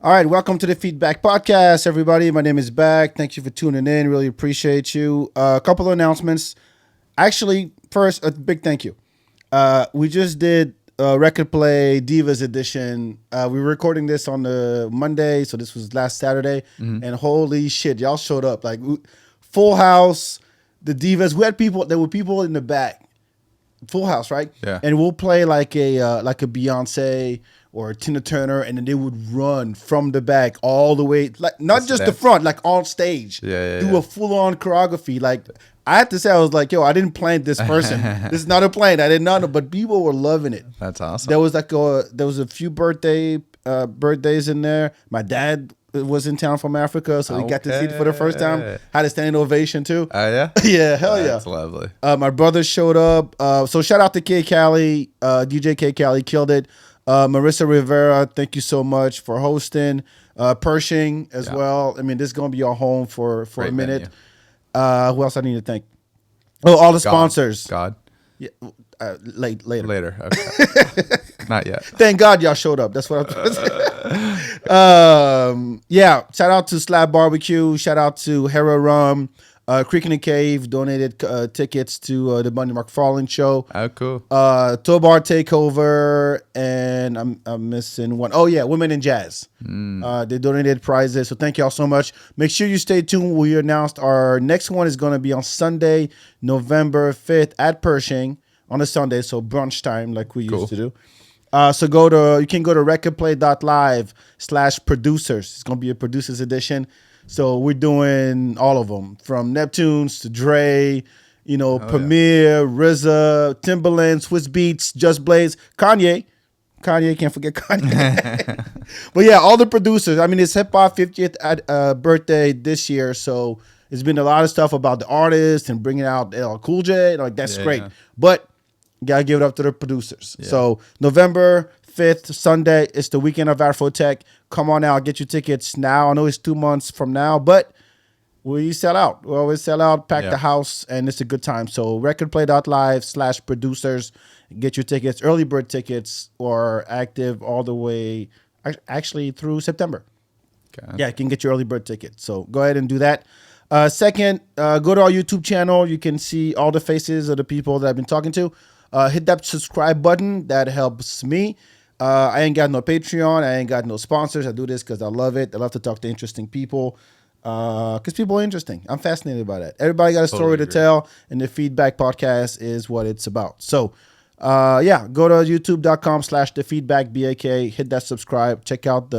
All right, welcome to the Feedback Podcast, everybody. My name is Back. Thank you for tuning in. Really appreciate you. A couple of announcements. Actually, first, a big thank you. We just did Record Play Divas Edition. We were recording this on the Monday, so this was last Saturday. And holy shit, y'all showed up. Like, full house, the Divas. We had people, there were people in the back. Full house, right? Yeah. And we'll play like a Beyonce or a Tina Turner, and then they would run from the back all the way, like not just the front, like on stage. Do a full-on choreography. Like, I had to say, I was like, yo, I didn't plan this person. This is not a plan. I didn't know, but people were loving it. That's awesome. There was a few birthdays in there. My dad was in town from Africa, so we got to see it for the first time. Had a standing ovation too. Oh yeah, yeah, hell yeah, that's lovely. My brother showed up. So shout out to K Cali, DJ K Cali killed it. Marissa Rivera, thank you so much for hosting. Pershing as well. I mean, this is gonna be your home for a minute. Who else I need to thank? Oh, all the sponsors. God. Yeah, later. Later. Okay. Not yet. Thank God y'all showed up. That's what I'm trying to say. Yeah. Shout out to Slab Barbecue. Shout out to Hera Rum. Creek in the Cave donated tickets to the Bundy McFarlane show. Oh, cool. Tobar Takeover, and I'm missing one. Oh yeah, Women in Jazz. They donated prizes, so thank y'all so much. Make sure you stay tuned. We announced our next one is going to be on Sunday, November 5th at Pershing on a Sunday, so brunch time like we used to do. So you can go to recordplay.live/producers. It's going to be a producers edition. So we're doing all of them, from Neptunes to Dre, Premier, Raza, Timbaland, Swiss Beats, Just Blaze, Kanye, can't forget Kanye. But yeah, all the producers. I mean, it's hip hop 50th birthday this year, so it's been a lot of stuff about the artists and bringing out LL Cool J. Like, that's great. Yeah. But you gotta give it up to the producers. Yeah. So November 5th, Sunday, it's the weekend of Afrotech. Come on out, get your tickets now. I know it's 2 months from now, but we sell out. We always sell out, pack the house, and it's a good time. So recordplay.live/producers. Get your tickets, early bird tickets, or active all the way, actually through September. Okay. Yeah, you can get your early bird ticket. So go ahead and do that. Second, go to our YouTube channel. You can see all the faces of the people that I've been talking to. Hit that subscribe button. That helps me. I ain't got no Patreon. I ain't got no sponsors. I do this because I love it. I love to talk to interesting people because people are interesting. I'm fascinated by that. Everybody got a story to tell, and the Feedback Podcast is what it's about. So, go to youtube.com/thefeedbackbak. Hit that subscribe. Check out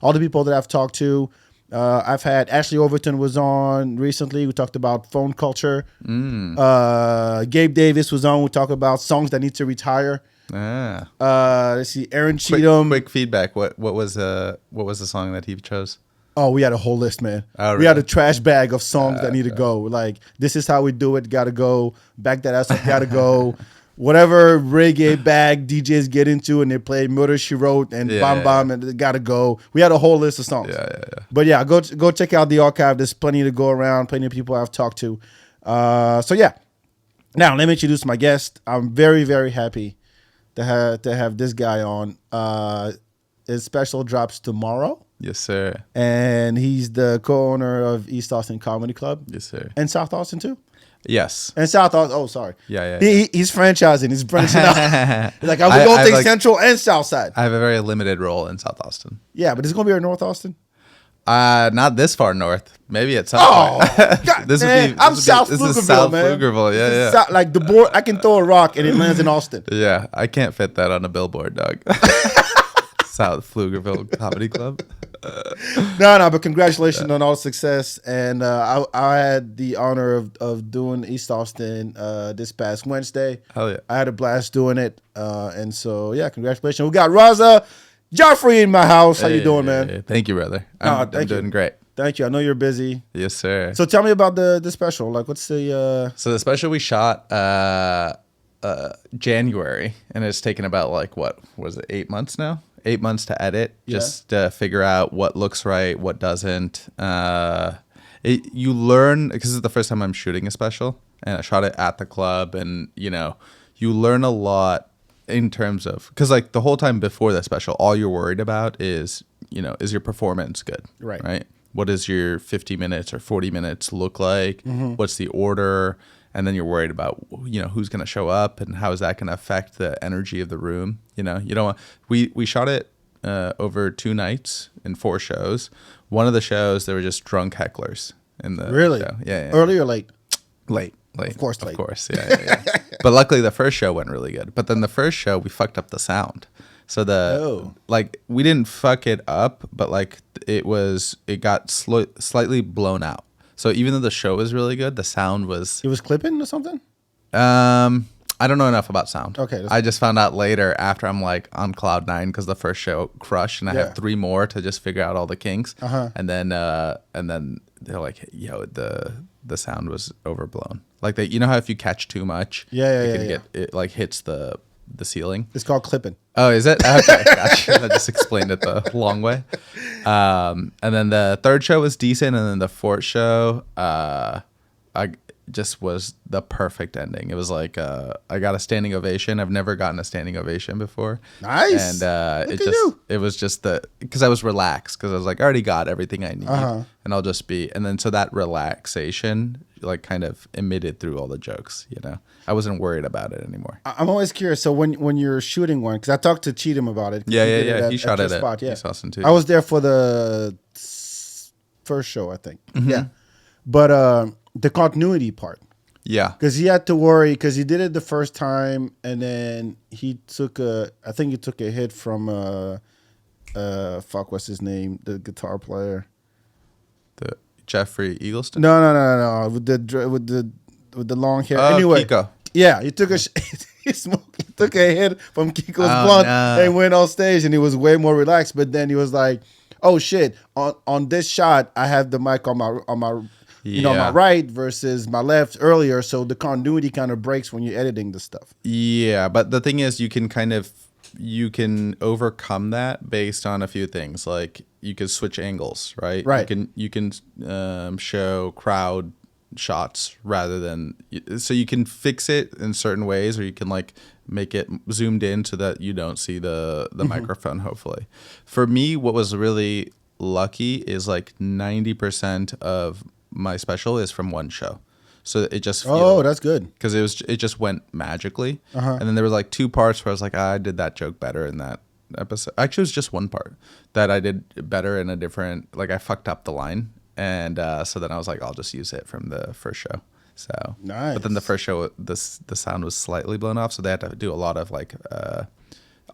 all the people that I've talked to. I've had Ashley Overton was on recently. We talked about phone culture. Gabe Davis was on. We talked about songs that need to retire. Let's see, Aaron Cheatham. Quick feedback. What was the song that he chose? Oh, we had a whole list, man. Oh, really? We had a trash bag of songs that need to go. Like, This Is How We Do It, gotta go. Back That Ass Up, gotta go. Whatever reggae bag DJs get into, and they play Murder, She Wrote and Bam Bam, and it gotta go. We had a whole list of songs. Yeah. But yeah, go check out the archive. There's plenty to go around, plenty of people I've talked to. So yeah. Now, let me introduce my guest. I'm very, very happy to have this guy on. His special drops tomorrow. Yes, sir. And he's the co-owner of East Austin Comedy Club. Yes, sir. And South Austin too. Yes. And South Austin. Oh, sorry. Yeah. He's franchising. He's branching out. He's like, I would go take Central and South Side. I have a very limited role in South Austin. Yeah, but it's gonna be our North Austin. Not this far north. Maybe at some point. God, I'm South Pflugerville, man. Pflugerville. Yeah. Like the board, I can throw a rock and it lands in Austin. Yeah, I can't fit that on a billboard, dog. South Pflugerville Comedy Club. No, but congratulations on all the success. And I had the honor of doing East Austin this past Wednesday. Hell yeah. I had a blast doing it. And so, yeah, congratulations. We got Raza, Jafri in my house. How you doing, man? Hey, thank you, brother. I'm doing great. Thank you. I know you're busy. Yes, sir. So tell me about the special. Like, what's the... So the special we shot January, and it's taken about, like, what was it, 8 months now? 8 months to edit, just to figure out what looks right, what doesn't. You learn, because it's the first time I'm shooting a special, and I shot it at the club, and, you learn a lot in terms of, because like the whole time before the special, all you're worried about is, is your performance good? Right. Right. What does your 50 minutes or 40 minutes look like? What's the order? And then you're worried about, who's going to show up and how is that going to affect the energy of the room? You don't want, we shot it over 2 nights in 4 shows. One of the shows, there were just drunk hecklers in the Really? show. Yeah. Early or late? Late. Of course, late. Of course. Yeah. But luckily the first show went really good. But then the first show, we fucked up the sound. So we didn't fuck it up, but like it got slightly blown out. So even though the show was really good, the sound was. It was clipping or something? I don't know enough about sound. Okay. I just found out later after I'm like on cloud 9 because the first show crushed and I have 3 more to just figure out all the kinks. And then they're like, yo, the sound was overblown. Like how if you catch too much, it like hits the ceiling. It's called clipping. Oh, is it? Okay, gotcha. I just explained it the long way. And then the third show was decent, and then the fourth show, I just was the perfect ending. It was like I got a standing ovation. I've never gotten a standing ovation before. Nice. And it was just because I was relaxed because I was like, I already got everything I need, and I'll just be. And then so that relaxation like kind of emitted through all the jokes. I wasn't worried about it anymore. I'm always curious. So when you're shooting one, because I talked to Cheatham about it. Yeah. He shot it at Yeah. East Austin too. I was there for the first show, I think. Yeah, but the continuity part. Yeah, because he had to worry because he did it the first time, and then he took a hit from what's his name, the guitar player, the Jafri Eagleston. No, with the long hair. Anyway, Kiko. Yeah, he took he took a hit from Kiko's blunt and went on stage, and he was way more relaxed. But then he was like, "Oh shit! On this shot, I have the mic on my." My right versus my left earlier, so the continuity kind of breaks when you're editing the stuff. Yeah, but the thing is, you can overcome that based on a few things. Like you can switch angles, right? Right. You can show crowd shots rather than so you can fix it in certain ways, or you can like make it zoomed in so that you don't see the microphone. Hopefully, for me, what was really lucky is like 90% of my special is from one show, so it just that's good because it just went magically. And then there was like 2 parts where I was like, I did that joke better in that episode. Actually, it was just 1 part that I did better in a different, like I fucked up the line, and so then I was like, I'll just use it from the first show. So nice. But then the first show, the sound was slightly blown off, so they had to do a lot of like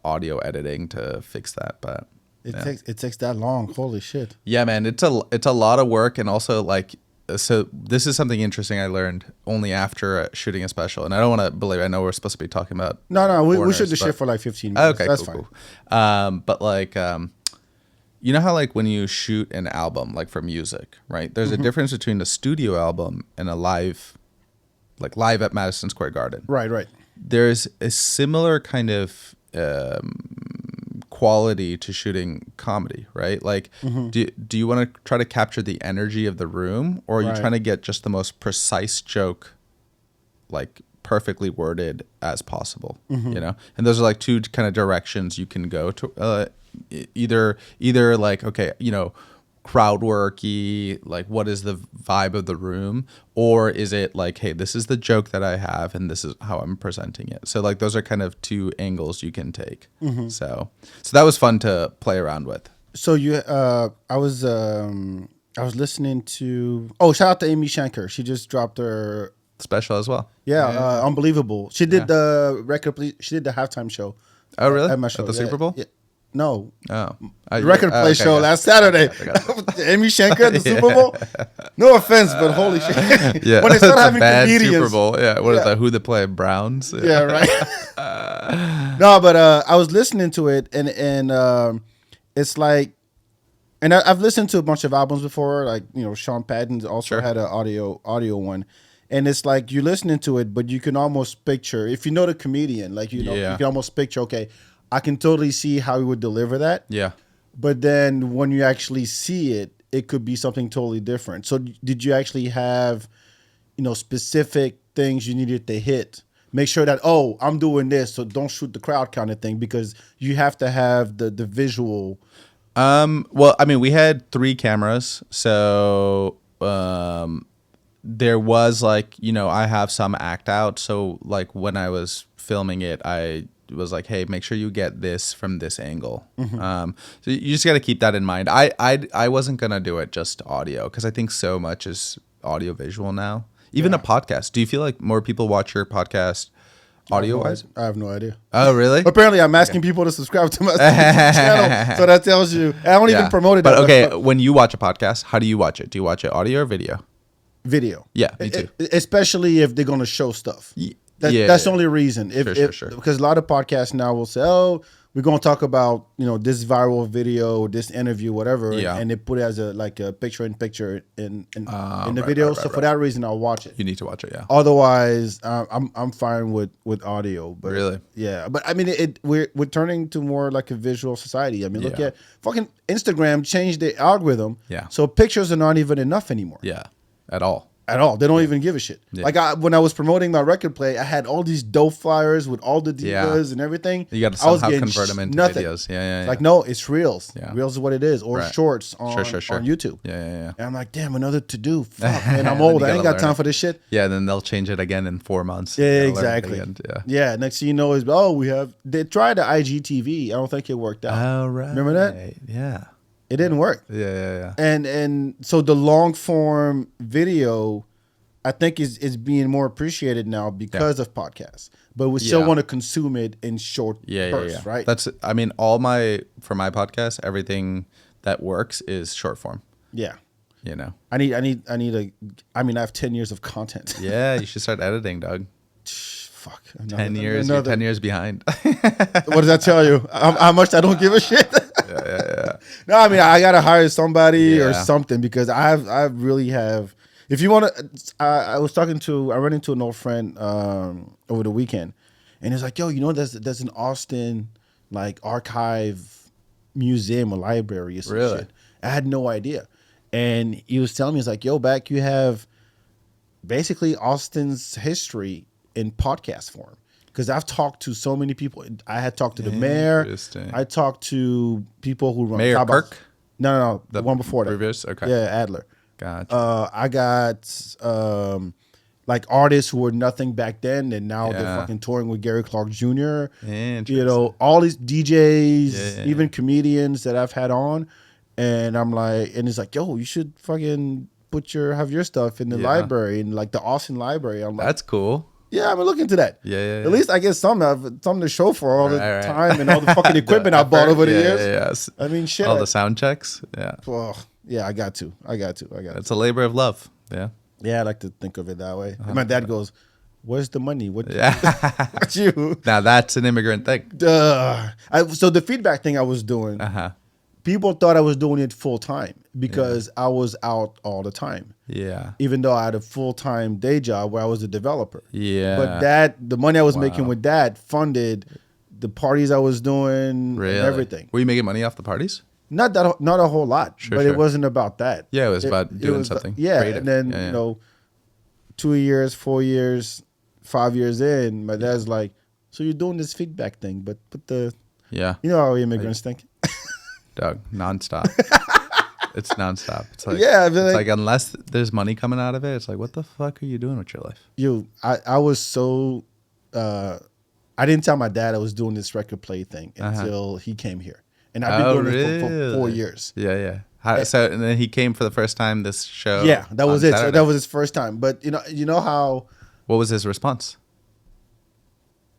audio editing to fix that. But it takes that long. Holy shit. Yeah, man, it's a lot of work, and also like. So this is something interesting I learned only after shooting a special, and I don't want to believe. I know we're supposed to be talking about. No, we should do shit for like 15 minutes. Okay, that's cool, fine. Cool. But like, you know how like when you shoot an album, like for music, right? There's a difference between a studio album and a live at Madison Square Garden. Right. There's a similar kind of quality to shooting comedy, right? Like, do you want to try to capture the energy of the room, or are you trying to get just the most precise joke, like perfectly worded as possible? And those are like 2 kind of directions you can go to. Either like, okay, crowd worky, like what is the vibe of the room, or is it like, hey, this is the joke that I have and this is how I'm presenting it. So like those are kind of 2 angles you can take. So that was fun to play around with. So I was listening to shout out to Amy Shanker. She just dropped her special as well. Unbelievable. She did the she did the halftime show. Oh really? At my show. At the Super Bowl? Yeah. No. Oh. The record play show last Saturday. Amy Shanker at the Super Bowl. No offense, but holy shit. Yeah. When they start having bad comedians. Super Bowl. Yeah. What is that? Who they play? Browns? Yeah, right. No, but I was listening to it and it's like, and I've listened to a bunch of albums before, like, Sean Patton's also had an audio one. And it's like you're listening to it, but you can almost picture, if you know the comedian, like, you can almost picture, okay, I can totally see how he would deliver that. Yeah. But then when you actually see it, it could be something totally different. So did you actually have, specific things you needed to hit? Make sure that, I'm doing this, so don't shoot the crowd kind of thing, because you have to have the visual Well, I mean, we had 3 cameras, so there was like, I have some act out. So like when I was filming it, I was like, hey, make sure you get this from this angle. So you just got to keep that in mind. I wasn't gonna do it just audio because I think so much is audio visual now. Even a podcast. Do you feel like more people watch your podcast audio wise? I have no idea. Oh, really? Apparently, I'm asking people to subscribe to my channel, so that tells you. I don't even promote it. But okay, when you watch a podcast, how do you watch it? Do you watch it audio or video? Video. Yeah, me too. Especially if they're going to show stuff. That's the only reason. Sure. Because a lot of podcasts now will say, "Oh, we're going to talk about this viral video, this interview, whatever," and they put it as a picture-in-picture in the video. So for that reason, I'll watch it. You need to watch it, yeah. Otherwise, I'm fine with audio. But really? Yeah, but I mean, we're turning to more like a visual society. I mean, look at fucking Instagram changed the algorithm. Yeah. So pictures are not even enough anymore. Yeah. At all. They don't even give a shit. Yeah. Like when I was promoting my record play, I had all these dope flyers with all the divas and everything. You got to somehow convert them into videos. Yeah. Like, no, it's Reels. Yeah. Reels is what it is. Or shorts on YouTube. Yeah. And I'm like, damn, another to do. Fuck, man, I'm old. I ain't got time for this shit. Yeah, then they'll change it again in 4 months. Yeah, exactly. Yeah, next thing you know is, they tried the IGTV. I don't think it worked out. Oh, right. Remember that? Yeah. It didn't work. Yeah. And so the long form video, I think is being more appreciated now because of podcasts. But we still want to consume it in short bursts, right? For my podcast, everything that works is short form. Yeah. I have 10 years of content. Yeah, you should start editing, Doug. Fuck. 10 years. You're 10 years behind. What does that tell you? How much I don't give a shit? Yeah. No, I mean, I got to hire somebody or something because I really have. If you want to, I ran into an old friend over the weekend, and he's like, yo, there's an Austin like archive museum or library or some shit. I had no idea. And he was telling me, he's like, yo, back you have basically Austin's history in podcast form. Because I've talked to so many people. I had talked to the mayor. I talked to people who run Mayor Kirk? No, the one before that. Previous? Okay. Yeah, Adler. Gotcha. I got like artists who were nothing back then, and now they're fucking touring with Gary Clark Jr. All these DJs, even comedians that I've had on, and I'm like, and it's like, yo, you should fucking have your stuff in the library, in like the Austin library. I'm like, that's cool. Yeah, I'm gonna look into that. Yeah. At least I get something to show for all the time and all the fucking equipment I bought over the years. Yes. I mean, shit. All the sound checks. Yeah. Well, yeah, I got to. It's a labor of love. Yeah. Yeah, I like to think of it that way. And my dad goes, "Where's the money? What you?" Now that's an immigrant thing. So the feedback thing I was doing, people thought I was doing it full time because I was out all the time. Yeah. Even though I had a full-time day job where I was a developer. Yeah. But the money I was making with that funded the parties I was doing and everything. Were you making money off the parties? Not a whole lot, but it wasn't about that. Yeah, it was about doing something. And then 2 years, 4 years, 5 years in, my dad's like, "So you're doing this feedback thing, but put the how immigrants think." Doug, nonstop. It's nonstop. It's like like unless there's money coming out of it, it's like, what the fuck are you doing with your life? I was so I didn't tell my dad I was doing this record play thing until he came here, and I've been doing it for 4 years. Yeah. And then he came for the first time this show. Yeah, that was it. So that was his first time. But you know how? What was his response?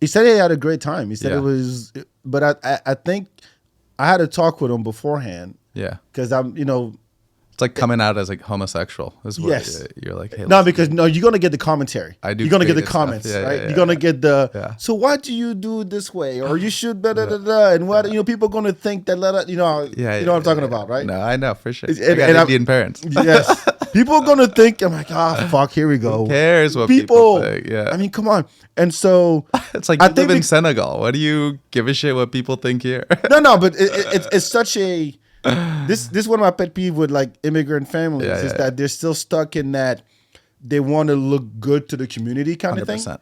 He said he had a great time. He said it was, but I think I had a talk with him beforehand. Yeah. Because it's like coming out as like homosexual. Is what you're like, hey, because you're gonna get the commentary. I do. You're gonna get the comments, right? Yeah. You're gonna get the. So why do you do it this way, or you should and what people are gonna think that you know what I'm talking about, right? No, I know for sure. I got Indian parents. Yes, people are gonna think. I'm like, fuck, here we go. Who cares what people think? Yeah, I mean, come on. And so it's like you live in Senegal. What do you give a shit what people think here? No, but it's such a. This is one of my pet peeves with like immigrant families is that they're still stuck in that they want to look good to the community kind 100%. Of thing.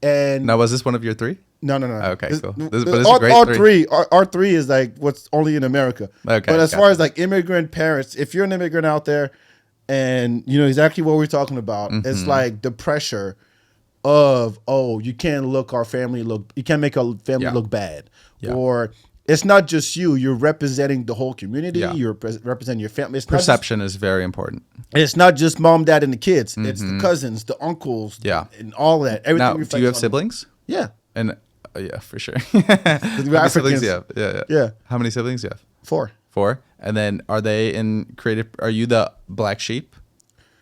And now, was this one of your 3? No, no, no. Okay, cool. But This, it's a great R3, R3 is like what's only in America. Okay, But as gotcha. far as like immigrant parents, if you're an immigrant out there and you know exactly what we're talking about, it's like the pressure of, oh, you can't look our family look, you can't make our family Yeah. look bad. Yeah. Or it's not just you're representing the whole community, Yeah. you're representing your family. It's not just, Perception is very important. it's not just mom, dad, and the kids. It's the cousins, the uncles, Yeah. and all that. Everything Now, do reflects you have on- siblings? Yeah. And yeah, for sure. How many Africans. siblings do you have? Yeah. Yeah. How many siblings do you have? 4. 4. And then are they in creative? Are you the black sheep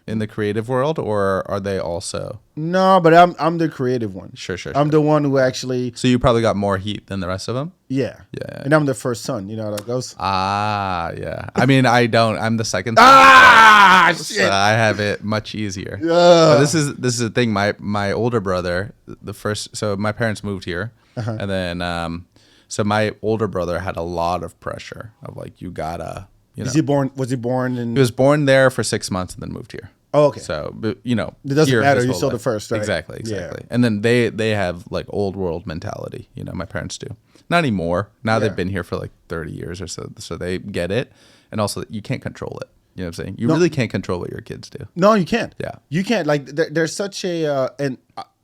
in the creative world, or are they also? No, but I'm the creative one. Sure. I'm the one who actually, So you probably got more heat than the rest of them. yeah. Yeah. And I'm the first son, you know how that goes. Ah, yeah. I mean, I don't. I'm the second. Ah, So shit. I have it much easier. Yeah. But this is the thing. My older brother, the first. So my parents moved here, and then so my older brother had a lot of pressure of like you gotta. You know, Was he born in? he was born there for 6 months and then moved here. Oh, okay. So, but, you know, It doesn't here matter, his you're whole still the life. first, right? Exactly. Yeah. And then they have like old world mentality. You know, my parents do. Not anymore. Now Yeah. they've been here for like 30 years or so, so they get it. And also, you can't control it. You know what I'm saying? You No. really can't control what your kids do. No, you can't. Yeah. You can't. Like, there's such a and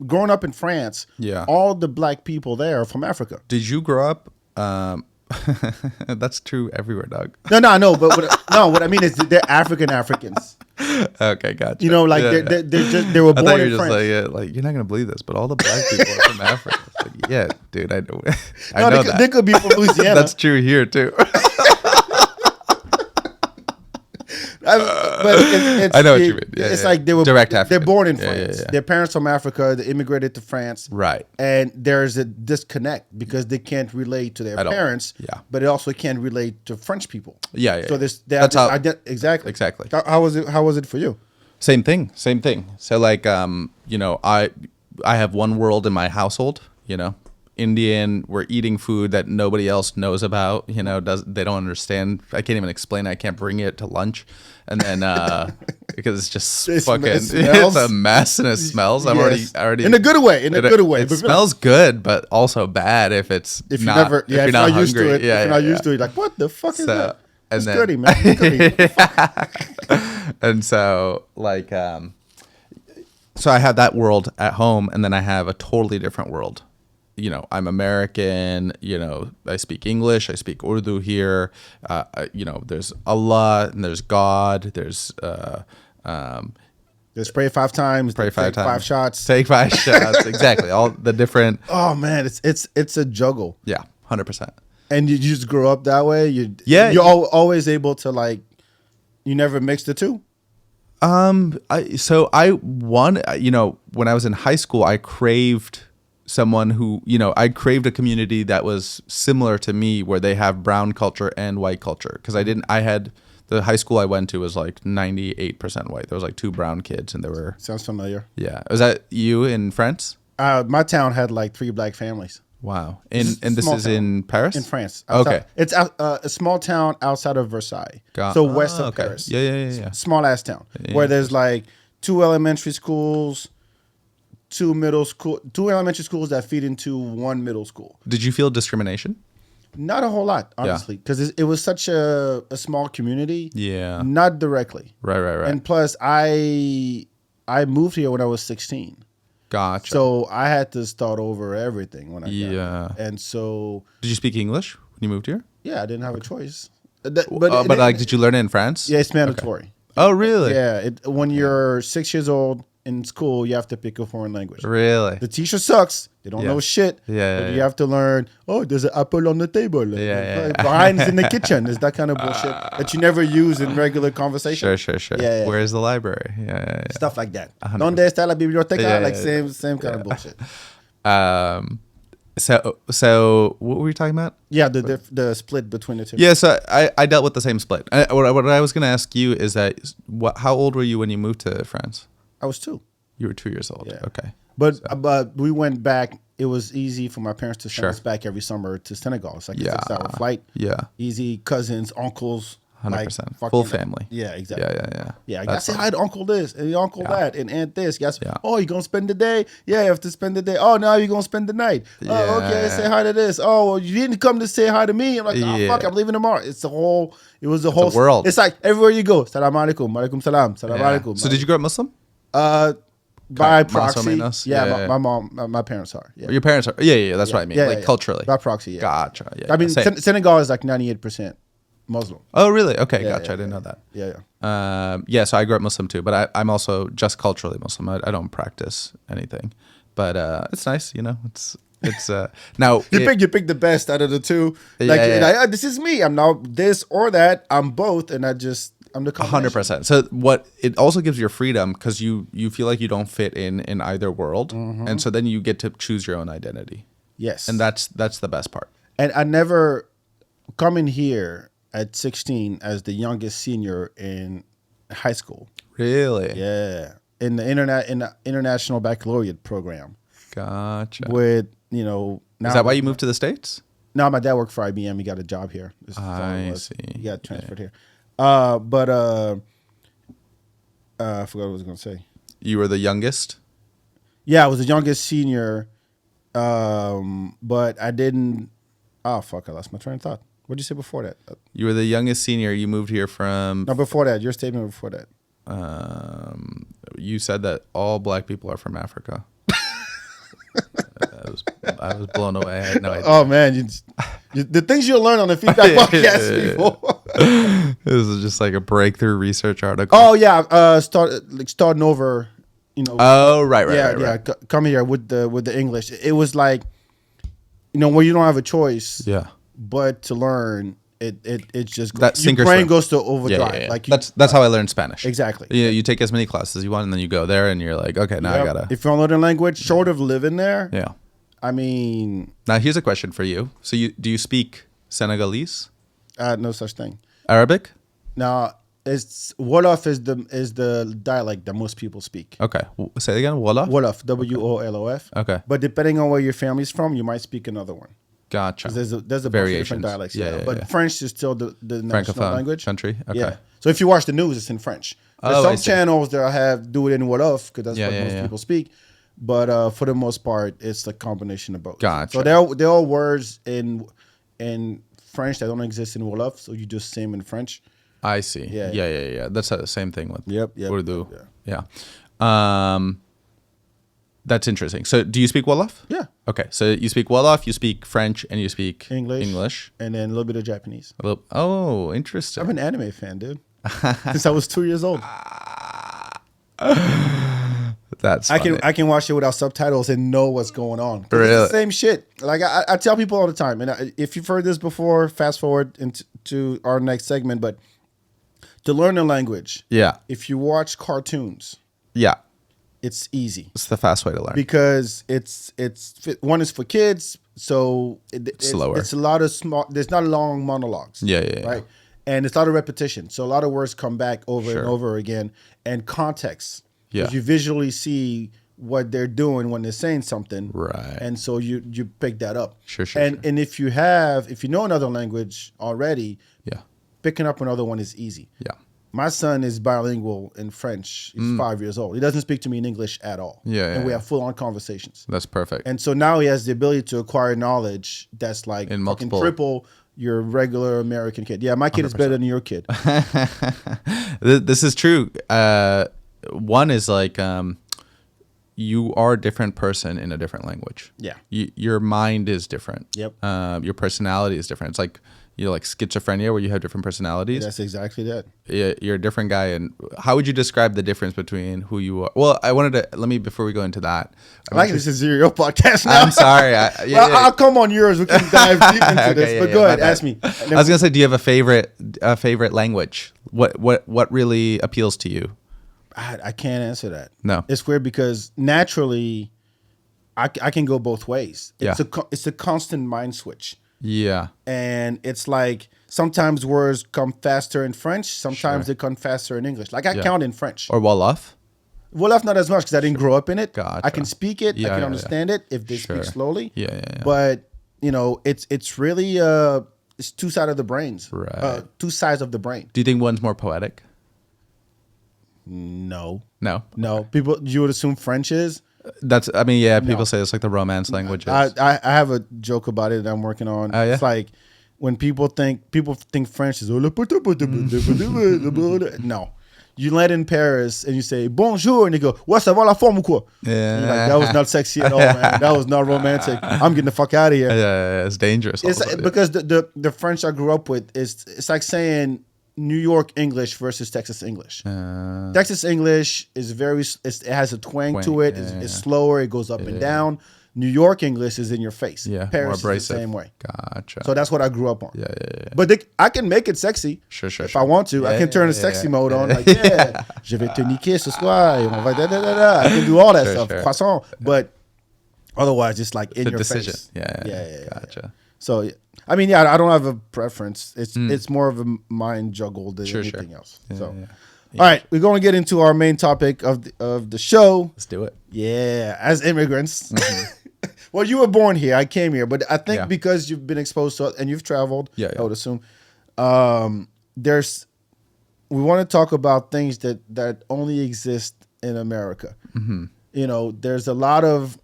growing up in France, Yeah. all the black people there are from Africa. Did you grow up? That's true everywhere, Doug. No, I know, but what I mean is they're Africans. Okay, gotcha. You know, like Yeah, they're yeah. just they were I born thought you were in just France. like, yeah, like you're not gonna believe this, but all the black people are from Africa. It's like, yeah, dude, I know. I No, know they, that. they could be from Louisiana. That's true here too. But it's I know what you mean. Yeah, it's yeah. like they were Direct They're African. born in Yeah, yeah, France. yeah. Their parents from Africa. They immigrated to France. Right. And there's a disconnect because they can't relate to their At all. parents. Yeah. But they also can't relate to French people. Yeah, yeah, So yeah. they have That's how- exactly. Exactly. How was it? How was it for you? Same thing. So like, you know, I have one world in my household. You know, Indian. We're eating food that nobody else knows about. You know, they don't understand. I can't even explain. I can't bring it to lunch, and then because it's just It fucking. smells. It's a mess and it smells. I'm Yes. already in a good way. In a good way. It But smells good, but also bad if it's if you not, never, if you're if not you're not used to hungry. it, Yeah, if you're yeah, not used yeah. to it, like what the fuck is So, that? and It's then- dirty, man. It's dirty. And so like so I have that world at home, and then I have a totally different world. You know, I'm American, you know, I speak English, I speak Urdu here. You know, there's Allah and there's God, there's Just pray 5 times. pray 5 take times. 5 shots. Take 5 shots. Exactly. All the different Oh man, it's a juggle. yeah, 100%. And you just grow up that way. Yeah. You're always able to like. You never mix the two. I you know, when I was in high school, I craved someone who, you know, I craved a community that was similar to me, where they have brown culture and white culture. Because I had the high school I went to was like 98% white. There was like 2 brown kids, and there were Sounds familiar. yeah. Was that you in France? My town had like 3 black families Wow. It's a And this small is town. in Paris? in France. Okay. Outside- It's a small town outside of Versailles, Got- so west of okay. Paris. Yeah. Small ass town Yeah. where there's like 2 elementary schools, 2 elementary schools that feed into 1 middle school. Did you feel discrimination? Not a whole lot, honestly, because it was such a small community. Yeah. Not directly. Right. And plus, I moved here when I was 16. Gotcha. So I had to start over everything when I got Yeah. here. And so, Did you speak English when you moved here? yeah, I didn't have a choice. But like, did you learn it in France? yeah, it's mandatory. Oh, really? Yeah, when you're 6 years old in school, you have to pick a foreign language. Really? The teacher sucks. They don't Yeah. know shit. Yeah, But yeah, you have to learn, oh, there's an apple on the table. Yeah. Behind is in the kitchen. It's that kind of bullshit that you never use in regular conversation. Sure. Yeah. Where's the library? Yeah. Stuff like that. 100%. Donde está la biblioteca? Yeah, like yeah, same kind of bullshit. So what were we talking about? Yeah, the split between the two. Yeah, so I dealt with the same split. What I was going to ask you is that how old were you when you moved to France? I was 2. You were 2 years old. Yeah. Okay. But we went back. It was easy for my parents to send Sure. us back every summer to Senegal. It's like a Yeah. 6-hour flight. Yeah. Easy. Cousins, uncles, 100%. fucking, Full family. Yeah, exactly. Yeah. I gotta say hi to uncle this and uncle that and aunt this. Yes. Yeah. Oh, you gonna spend the day? Yeah, you have to spend the day. Oh, now you're gonna spend the night. Oh, okay. Say hi to this. Oh, well, you didn't come to say hi to me. I'm like, oh fuck, I'm leaving tomorrow. It was the whole world. It's like everywhere you go. Salam alaikum, alaikum salam, salam alaikum. So did you grow up Muslim? By proxy. Menos? My mom, my parents are. Yeah. Your parents are. Yeah. That's what I mean. Culturally. By proxy. Yeah. Gotcha. Yeah. I mean, Senegal is like 98% Muslim. Oh, really? Okay, gotcha. I didn't know that. Yeah. So I grew up Muslim too, but I'm also just culturally Muslim. I don't practice anything, but it's nice, you know. It's now you pick the best out of the two. Like, this is me. I'm not this or that. I'm both, and I'm the 100%. So what it also gives you freedom because you feel like you don't fit in either world, and so then you get to choose your own identity. Yes, and that's the best part. And I never coming here at 16 as the youngest senior in high school. Really? Yeah, in the international baccalaureate program. Gotcha. With now is that why you moved to the States? No, my dad worked for IBM. He got a job here. I see. He got transferred here. I forgot what I was going to say. You were the youngest? Yeah, I was the youngest senior, but I didn't. Oh, fuck, I lost my train of thought. What did you say before that? You were the youngest senior. You moved here from... No, before that. Your statement before that. You said that all black people are from Africa. I was blown away. I had no idea. Oh, man. The things you'll learn on the Feedback Podcast, people. This is just like a breakthrough research article. Oh, yeah. Starting over, Oh, right. Come here with the English. It was like, where you don't have a choice. Yeah. But to learn, it's just that your brain goes to overdrive. Yeah. Like that's how I learned Spanish. Exactly. You take as many classes as you want, and then you go there, and you're like, okay, now I gotta. If you want to learn a language, short of living there. Yeah. I mean. Now here's a question for you. So do you speak Senegalese? No such thing. Arabic? No, it's Wolof is the dialect that most people speak. Okay, say it again. Wolof. Wolof, WOLOF. Okay. But depending on where your family's from, you might speak another one. Gotcha. There's a bunch of different dialects. But French is still the national language. Country. Okay. Yeah. So if you watch the news, it's in French. There's some channels that do it in Wolof because that's what most people speak. But for the most part, it's a combination of both. Gotcha. So there are words in French that don't exist in Wolof, so you just say them in French. I see. Yeah. That's the same thing with Urdu. Yeah. That's interesting. So do you speak Wolof? Yeah. Okay. So you speak Wolof, you speak French, and you speak English. And then a little bit of Japanese. Oh, interesting. I'm an anime fan, dude. Since I was 2 years old. That's funny. I can watch it without subtitles and know what's going on. Really? It's the same shit. Like I tell people all the time, and if you've heard this before, fast forward into our next segment. But to learn a language, if you watch cartoons, it's easy. It's the fast way to learn because it's one is for kids, so it's slower. It's a lot of small. There's not long monologues. Right. And it's a lot of repetition, so a lot of words come back over and over again, and context. Because you visually see what they're doing when they're saying something, right? And so you pick that up. Sure. And if you know another language already, picking up another one is easy. Yeah. My son is bilingual in French. He's 5 years old. He doesn't speak to me in English at all. And we have full-on conversations. That's perfect. And so now he has the ability to acquire knowledge that's like in multiple, triple your regular American kid. Yeah, my kid 100%. Is better than your kid. This is true. One is like you are a different person in a different language. Yeah. Your mind is different. Yep. Your personality is different. It's like like schizophrenia where you have different personalities. That's exactly that. You're a different guy. And how would you describe the difference between who you are? Well, I wanted to, before we go into that. This is your podcast now. I'm sorry. I'll come on yours. We can dive deep into this. But go ahead, ask me. I was going to say, do you have a favorite language? What really appeals to you? I can't answer that. No. It's weird because naturally I can go both ways. It's a constant mind switch. Yeah. And it's like sometimes words come faster in French, sometimes they come faster in English. Like I count in French. Or Wolof? Wolof not as much because I didn't grow up in it. Gotcha. I can speak it. I can understand it if they speak slowly. Yeah. But, it's really it's two sides of the brains. Right. Two sides of the brain. Do you think one's more poetic? No. No. People, you would assume French is. I mean, yeah, people say it's like the romance languages. I have a joke about it that I'm working on. Oh, yeah? It's like when people think French is no. You land in Paris and you say bonjour and you go, what's ça va la forme ou quoi? Yeah. You're like, that was not sexy at all, man. That was not romantic. I'm getting the fuck out of here. Yeah, it's dangerous. It's also, because the French I grew up with it's like saying New York English versus Texas English. Texas English is it has a twang to it. It's slower. It goes up and down. New York English is in your face. Yeah, Paris is the same way. Gotcha. So that's what I grew up on. Yeah. But I can make it sexy. Sure. If I want to. I can turn the sexy mode on. Like, yeah, je vais te niquer ce soir. On va I can do all that stuff. Croissant. But otherwise, just like in your decision. face. Yeah. Gotcha. So, I mean, I don't have a preference. It's more of a mind juggle than anything else. So, all right, we're going to get into our main topic of the show. Let's do it. Yeah, as immigrants. Well, you were born here. I came here, but I think because you've been exposed to it and you've traveled, I would assume, we want to talk about things that only exist in America. Mm-hmm. You know, there's a lot of,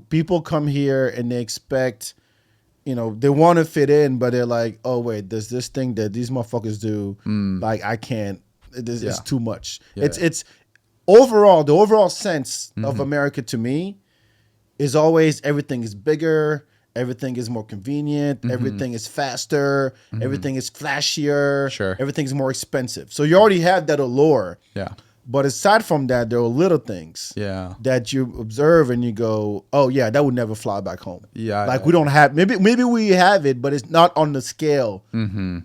people come here and they expect, they want to fit in, but they're like, oh, wait, there's this thing that these motherfuckers do. Like, I can't, it's too much. Yeah. It's overall, the overall sense of America to me is always everything is bigger, everything is more convenient, everything is faster, everything is flashier, everything's more expensive. So you already have that allure. Yeah. But aside from that, there are little things that you observe and you go, oh yeah, that would never fly back home. Yeah. Like we don't have, maybe we have it, but it's not on the scale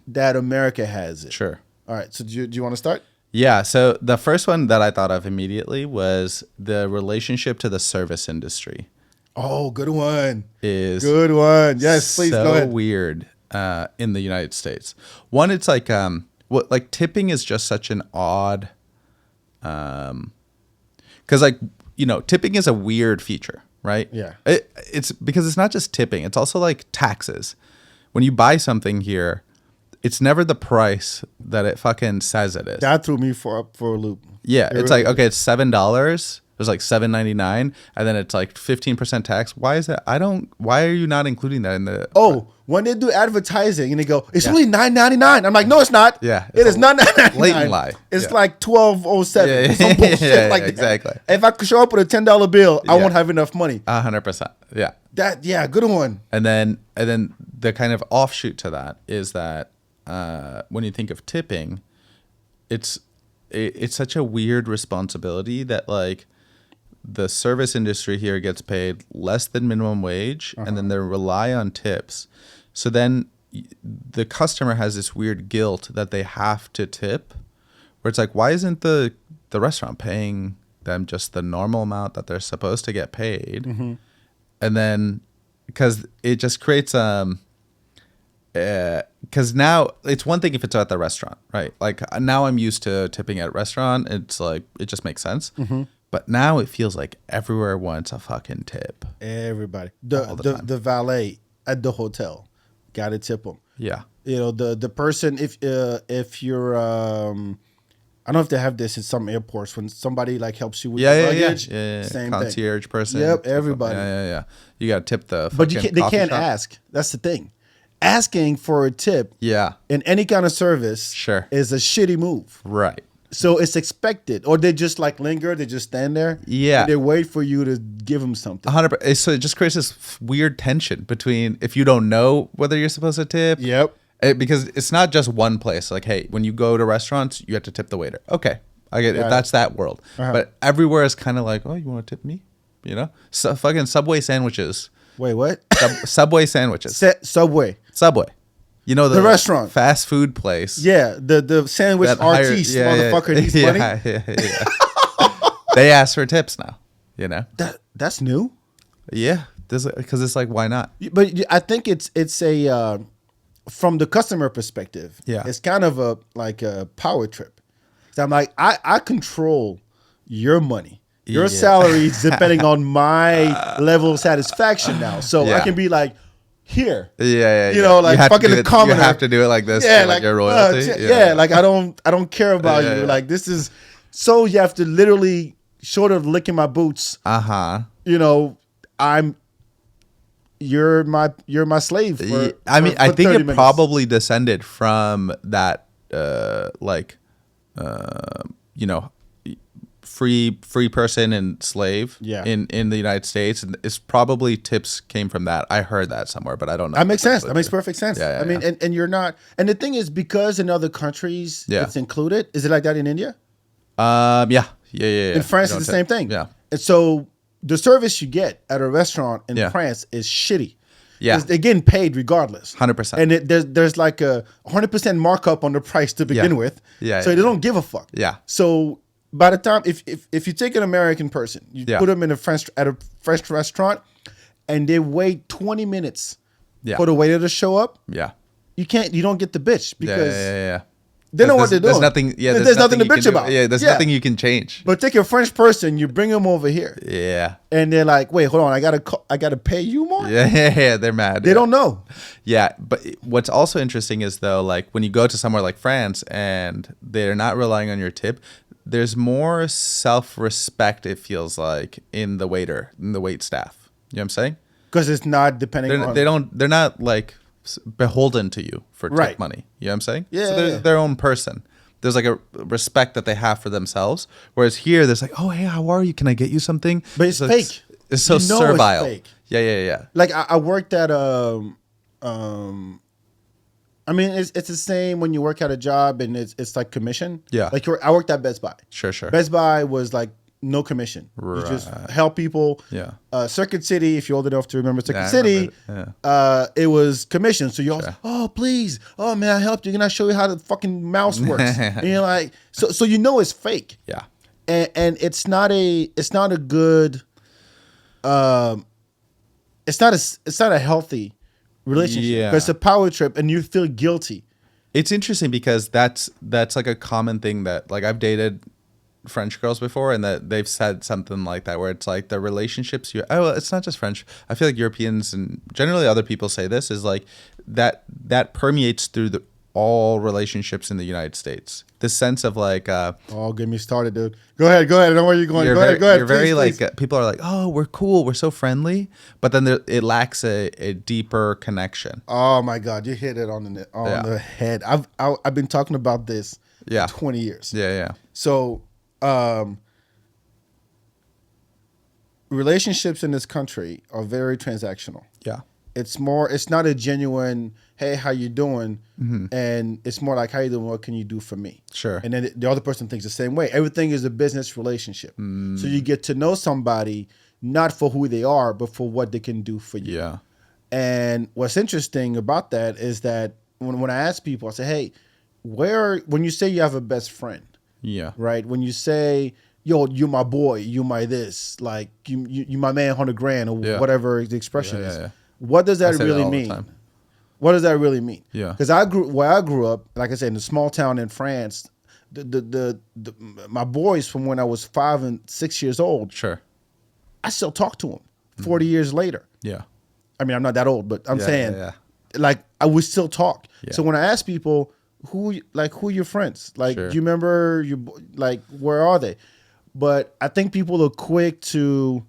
that America has it. Sure. All right. So do you want to start? Yeah. So the first one that I thought of immediately was the relationship to the service industry. Oh, good one. Good one. Yes, please go ahead. So weird in the United States. One, it's like tipping is just such an odd, because tipping is a weird feature, right? Yeah. It's because it's not just tipping; it's also like taxes. When you buy something here, it's never the price that it fucking says it is. That threw me for a loop. Yeah, it's like, okay, it's $7. It was like $7.99, and then it's like 15% tax. Why is that? Why are you not including that in the? Oh, when they do advertising and they go, it's only $9.99. I'm like, no, it's not. Yeah, it is not $9.99. Blatant lie. It's like $12.07. Some bullshit like that. Exactly. If I could show up with a $10 bill, I won't have enough money. 100%. Yeah. Good one. And then the kind of offshoot to that is that when you think of tipping, it's such a weird responsibility that like the service industry here gets paid less than minimum wage, and then they rely on tips. So then the customer has this weird guilt that they have to tip, where it's like, why isn't the restaurant paying them just the normal amount that they're supposed to get paid? And then because it just creates because now it's one thing if it's at the restaurant, right? Like now I'm used to tipping at a restaurant. It's like, it just makes sense. But now it feels like everywhere wants a fucking tip. Everybody. The valet at the hotel, got to tip them. Yeah. The person, if you're, I don't know if they have this in some airports, when somebody like helps you with your luggage. Yeah. Same concierge thing. person. Yep, everybody. Yeah. You got to tip the but they can't ask. That's the thing. Asking for a tip in any kind of service is a shitty move. Right. So it's expected. Or they just like linger. They just stand there. Yeah. They wait for you to give them something. 100%. So it just creates this weird tension between if you don't know whether you're supposed to tip. Yep. Because it's not just one place. Like, hey, when you go to restaurants, you have to tip the waiter. Okay. I get it. That's that world. But everywhere is kind of like, oh, you want to tip me? So fucking Subway sandwiches. Wait, what? Subway sandwiches. Subway. The restaurant, fast food place. Yeah, the sandwich artiste motherfucker needs money. Yeah. They ask for tips now. That's new. Yeah, because it's like, why not? But I think it's a from the customer perspective. Yeah, it's kind of a power trip. So I'm like, I control your money. Your salary is depending on my level of satisfaction now. So I can be like, here. Yeah. You know, like fucking the commoner. You have to do it like this. Yeah, like your royalty. Like I don't care about you. Like this is so you have to literally short of licking my boots. You know, you're my slave. I think it probably descended from that, you know, free person and slave in the United States, and it's probably tips came from that. I heard that somewhere, but I don't know. That makes sense. That makes perfect sense. I mean, and you're not, and the thing is, because in other countries it's included. Is it like that in India? Yeah. In France, it's the same thing. Yeah. And so the service you get at a restaurant in France is shitty. Yeah, they're getting paid regardless. 100%. And there's like a 100% markup on the price to begin with. So they don't give a fuck. Yeah. So by the time if you take an American person, you put them in a French restaurant, and they wait 20 minutes for the waiter to show up. Yeah. You don't get the bitch because they know what they're doing. There's nothing. Yeah, there's nothing to bitch about. Yeah, there's nothing you can change. But take a French person, you bring them over here. Yeah. And they're like, wait, hold on, I gotta pay you more. Yeah, they're mad. They don't know. Yeah, but what's also interesting is though, like when you go to somewhere like France and they're not relying on your tip, there's more self-respect. It feels like in the wait staff. You know what I'm saying? Because it's not depending on. They're not like beholden to you for tip money. You know what I'm saying? Yeah. So they're their own person. There's like a respect that they have for themselves. Whereas here, there's like, oh, hey, how are you? Can I get you something? But it's fake. It's so servile. It's fake. Yeah. Like I worked at I mean, it's the same when you work at a job and it's like commission. Yeah. Like I worked at Best Buy. Sure. Best Buy was like no commission. Right. You just help people. Yeah. Circuit City, if you're old enough to remember Circuit City, it was commission. So you always, oh please, oh man, I helped you. Can I show you how the fucking mouse works? And you're like, so you know it's fake. Yeah. And it's not a good, it's not a healthy relationship. Yeah. But it's a power trip, and you feel guilty. It's interesting because that's like a common thing that like I've dated French girls before, and that they've said something like that, where it's like the relationships it's not just French. I feel like Europeans and generally other people say this is like that permeates through all relationships in the United States. The sense of like oh, get me started, dude. Go ahead. I don't know where you're going. Go ahead. You're very like people are like, oh, we're cool, we're so friendly, but then it lacks a deeper connection. Oh my God, you hit it on the head. I've been talking about this for 20 years. Yeah. So relationships in this country are very transactional. Yeah. It's not a genuine, hey, how you doing? And it's more like, how you doing? What can you do for me? Sure. And then the other person thinks the same way. Everything is a business relationship. So you get to know somebody not for who they are, but for what they can do for you. Yeah. And what's interesting about that is that when I ask people, I say, hey, when you say you have a best friend, right? When you say, yo, you my boy, you my this, like you my man, 100 grand or whatever the expression is. Yeah. What does that really mean? What does that really mean? Yeah. Because where I grew up, like I said, in a small town in France, my boys from when I was 5 and 6 years old, I still talk to them 40 years later. Yeah. I mean, I'm not that old, but I'm saying, like, I would still talk. Yeah. So when I ask people, who are your friends? Like, do you remember where are they? But I think people are quick to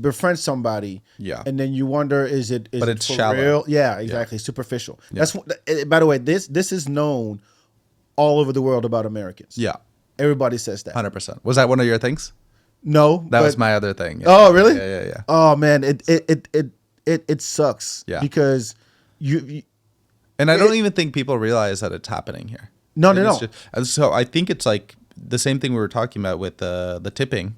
befriend somebody, and then you wonder, is it it's for shallow. real? Yeah, exactly. Superficial. Yeah. That's by the way, this is known all over the world about Americans. Yeah, everybody says that. 100%. Was that one of your things? No, that was my other thing. Yeah. Oh, really? Yeah. Oh man, it sucks. Yeah, because you and I don't even think people realize that it's happening here. No, they don't. So I think it's like the same thing we were talking about with the tipping.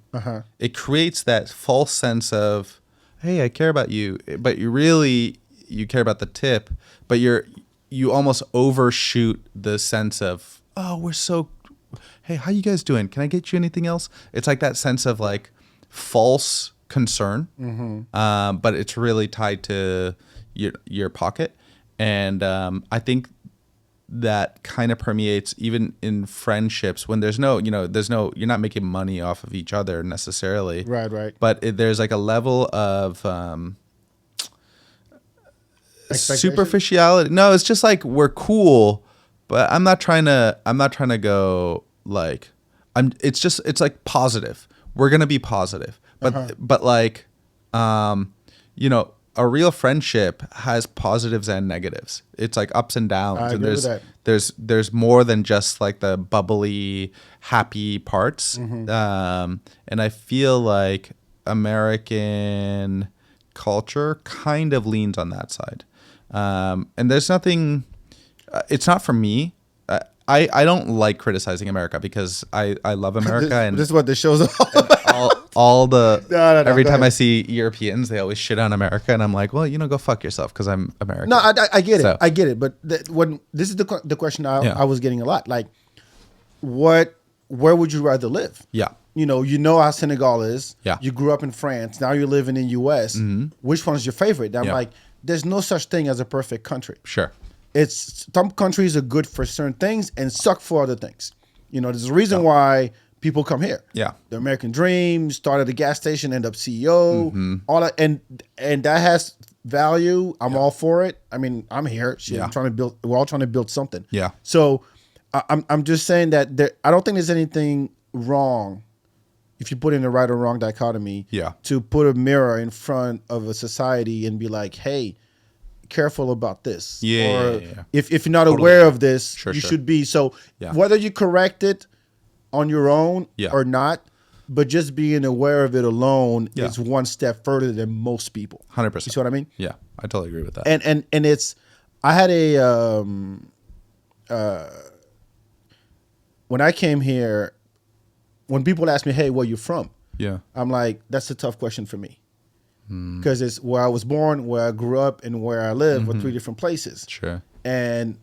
It creates that false sense of, hey, I care about you, but you care about the tip, but you almost overshoot the sense of, oh, hey, how you guys doing? Can I get you anything else? It's like that sense of like false concern, but it's really tied to your pocket. And I think that kind of permeates even in friendships when there's no, you're not making money off of each other necessarily. Right. But there's like a level of superficiality. No, it's just like we're cool, but I'm not trying to go like it's like positive. We're going to be positive. But like a real friendship has positives and negatives. It's like ups and downs. I agree with that. There's more than just like the bubbly, happy parts. Mm-hmm. And I feel like American culture kind of leans on that side. And there's nothing. It's not for me. I don't like criticizing America because I love America and this is what this show's all about. all the No, every time ahead. I see Europeans, they always shit on America, and I'm like, well, go fuck yourself because I'm American. No, I get it. So- I get it. But when this is the question I was getting a lot. Like, where would you rather live? Yeah. You know how Senegal is. Yeah. You grew up in France. Now you're living in U.S. Which one's your favorite? I'm Yeah. like, there's no such thing as a perfect country. Sure. It's some countries are good for certain things and suck for other things. There's a reason why people come here. Yeah. The American dream, start at a gas station, end up CEO, all that, and that has value. I'm all for it. I mean, I'm here. Shit, Yeah. I'm trying to build. We're all trying to build something. Yeah. So I'm just saying that I don't think there's anything wrong if you put in the right or wrong dichotomy. Yeah. To put a mirror in front of a society and be like, hey, careful about this. Yeah, Or yeah. if you're not aware of this, Sure, you sure. should be. So Yeah. whether you correct it on your own Yeah. or not, but just being aware of it alone Yeah. is one step further than most people. 100%. You see what I mean? Yeah, I totally agree with that. And it's, I had when I came here, when people ask me, hey, where you from? yeah. I'm like, that's a tough question for me. Because it's where I was born, where I grew up, and where I live were three different places. Sure. And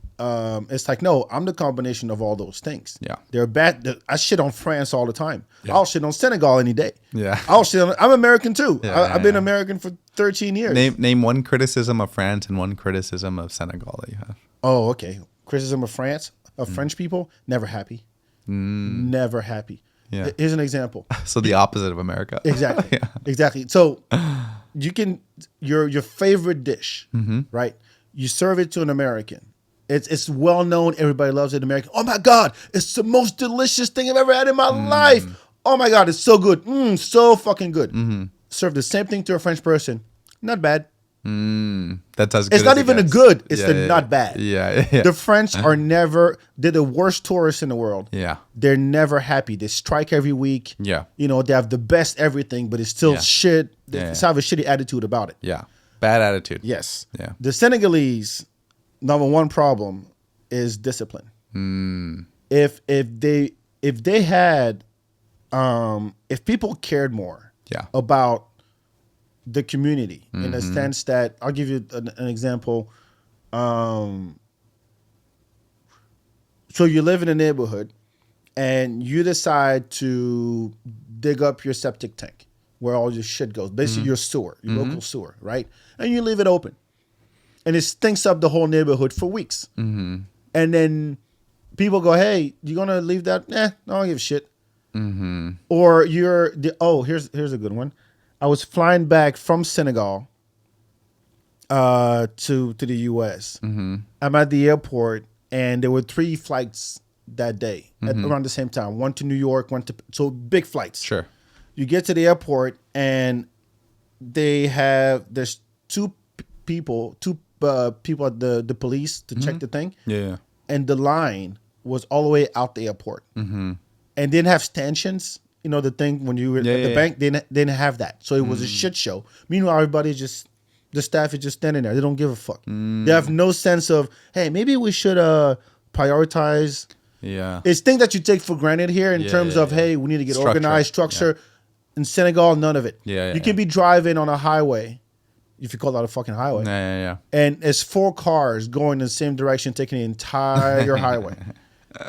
it's like, no, I'm the combination of all those things. Yeah. They're bad. I shit on France all the time. Yeah. I'll shit on Senegal any day. Yeah. I'm American too. Yeah, I've been yeah. American for 13 years. Name one criticism of France and one criticism of Senegal that you have. Oh, okay. Criticism of France, of French people, never happy. Never happy. Yeah. Here's an example. So the opposite of America. Exactly. Yeah. Exactly. So you can your favorite dish, right? You serve it to an American. It's well known. Everybody loves it. American. Oh my God! It's the most delicious thing I've ever had in my life. Oh my God! It's so good. So fucking good. Serve the same thing to a French person. Not bad. That's as good It's as not it even a gets. good. It's Yeah, the yeah, not bad. Yeah. The French are never. They're the worst tourists in the world. Yeah. They're never happy. They strike every week. Yeah. They have the best everything, but it's still Yeah. shit. They Yeah, have a shitty attitude about it. Yeah. Bad attitude. Yes. Yeah. The Senegalese, number one problem is discipline. If they had, if people cared more Yeah. about the community in the sense that, I'll give you an example. So you live in a neighborhood and you decide to dig up your septic tank where all your shit goes, basically your sewer, your local sewer, right? And you leave it open. And it stinks up the whole neighborhood for weeks. And then people go, hey, you going to leave that? I don't give a shit. Or here's a good one. I was flying back from Senegal to the U.S. I'm at the airport, and there were 3 flights that day at around the same time. One to New York, so big flights. Sure. You get to the airport, and there's two people at the police to check the thing, Yeah. and the line was all the way out the airport, and didn't have stanchions. The thing when you were at the bank, they didn't have that, so it was a shit show. Meanwhile, the staff is just standing there. They don't give a fuck. They have no sense of, hey, maybe we should prioritize. Yeah. It's things that you take for granted here in terms of, yeah. hey, we need to get Structure. organized, structure. In Senegal, none of it. Yeah, you can be driving on a highway, if you call that a fucking highway, Yeah. and it's 4 cars going in the same direction, taking the entire highway.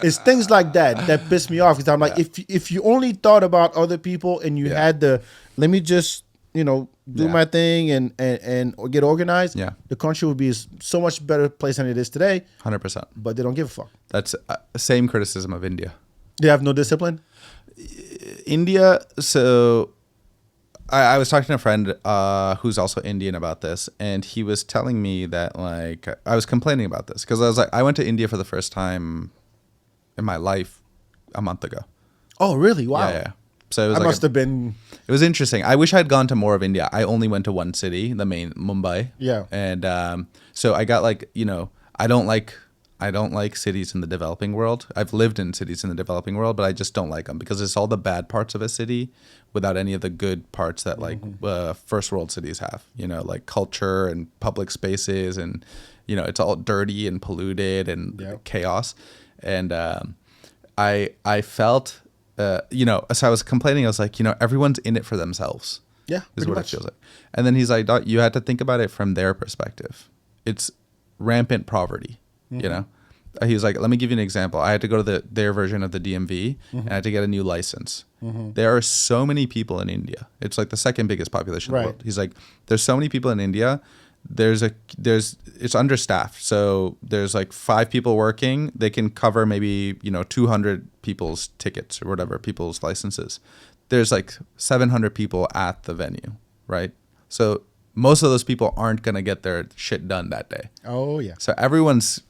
It's things like that piss me off, because I'm like, if you only thought about other people and you had let me just, do my thing and get organized, Yeah. the country would be so much better place than it is today. 100%. But they don't give a fuck. That's same criticism of India. They have no discipline. India, so I was talking to a friend who's also Indian about this, and he was telling me that, like, I was complaining about this because I was like, I went to India for the first time in my life a month ago. Oh, really? Wow. Yeah. So it was I like must have been. It was interesting. I wish I'd gone to more of India. I only went to one city, the main Mumbai. Yeah. And so I got like, I don't like cities in the developing world. I've lived in cities in the developing world, but I just don't like them because it's all the bad parts of a city without any of the good parts that like first world cities have, like culture and public spaces and, it's all dirty and polluted and chaos. And I felt, so I was complaining. I was like, everyone's in it for themselves. Yeah, is what much. it feels like. And then he's like, "Doc, you had to think about it from their perspective. It's rampant poverty. He was like, let me give you an example. I had to go to their version of the DMV and I had to get a new license. There are so many people in India. It's like the second biggest population in the world. He's like, there's so many people in India. It's understaffed. So there's like 5 people working. They can cover maybe, 200 people's tickets or whatever, people's licenses. There's like 700 people at the venue, right? So most of those people aren't going to get their shit done that day. Oh, yeah. So everyone's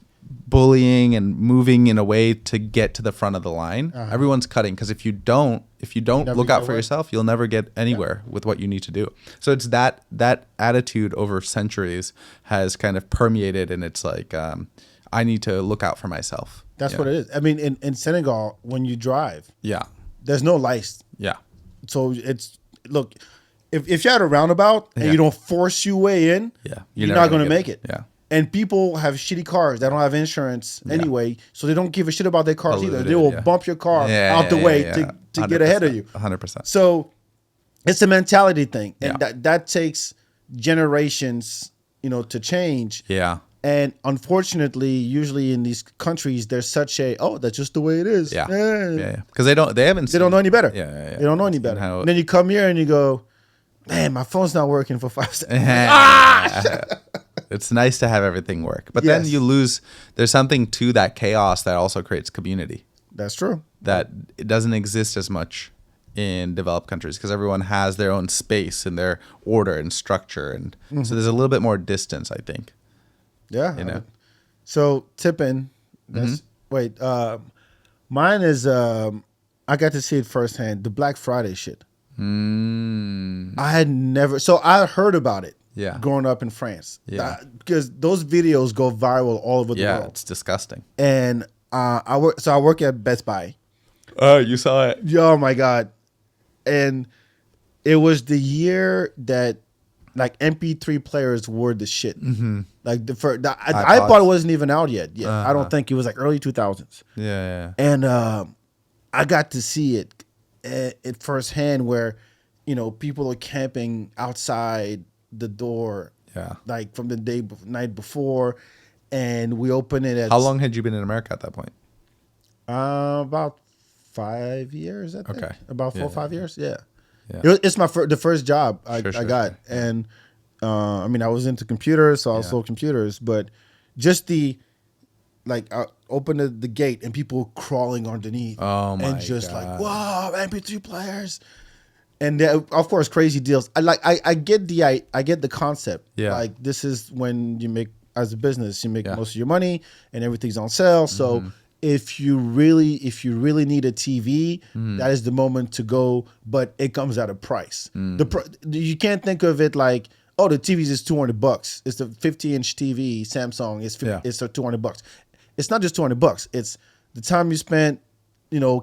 bullying and moving in a way to get to the front of the line. Everyone's cutting because if you don't look out for yourself, you'll never get anywhere with what you need to do. So it's that attitude over centuries has kind of permeated, and it's like I need to look out for myself. That's what it is. I mean, in Senegal, when you drive, there's no lights. Yeah. So look, if you're at a roundabout and you don't force your way in, you're not going to make it. Yeah. And people have shitty cars that don't have insurance anyway, so they don't give a shit about their cars either. They will bump your car out the way to get ahead of you. 100%. So it's a mentality thing, and that takes generations, to change. Yeah. And unfortunately, usually in these countries, there's such that's just the way it is. Yeah. Because they don't know any better. Yeah. They don't know any better. And then you come here and you go, man, my phone's not working for 5 seconds. It's nice to have everything work. But then you lose, there's something to that chaos that also creates community. That's true. That it doesn't exist as much in developed countries because everyone has their own space and their order and structure. And so there's a little bit more distance, I think. Yeah. So tipping, wait, mine is, I got to see it firsthand, the Black Friday shit. I had I heard about it. Yeah. Growing up in France. Yeah. Because those videos go viral all over the world. Yeah, it's disgusting. And I work at Best Buy. Oh, you saw it. Oh my God. And it was the year that like MP3 players were the shit. Like the iPod wasn't even out yet. Yeah. I don't think it was like early 2000s. Yeah. And I got to see it firsthand where, people are camping outside the door, like from the night before, and we open it at. How long had you been in America at that point? About 5 years, I think. Okay. About 4 or 5 years, yeah. Yeah. It's the first job I got, and I mean I was into computers, so I sold computers, but just I opened the gate and people crawling underneath, and just God. Like wow, MP3 players. And of course, crazy deals. I get the concept. Yeah. Like this is when you make as a business, you make most of your money, and everything's on sale. So if you really need a TV, that is the moment to go. But it comes at a price. You can't think of it like, oh, the TV is $200. It's the 50-inch TV, Samsung. It's $200. It's not just $200. It's the time you spent,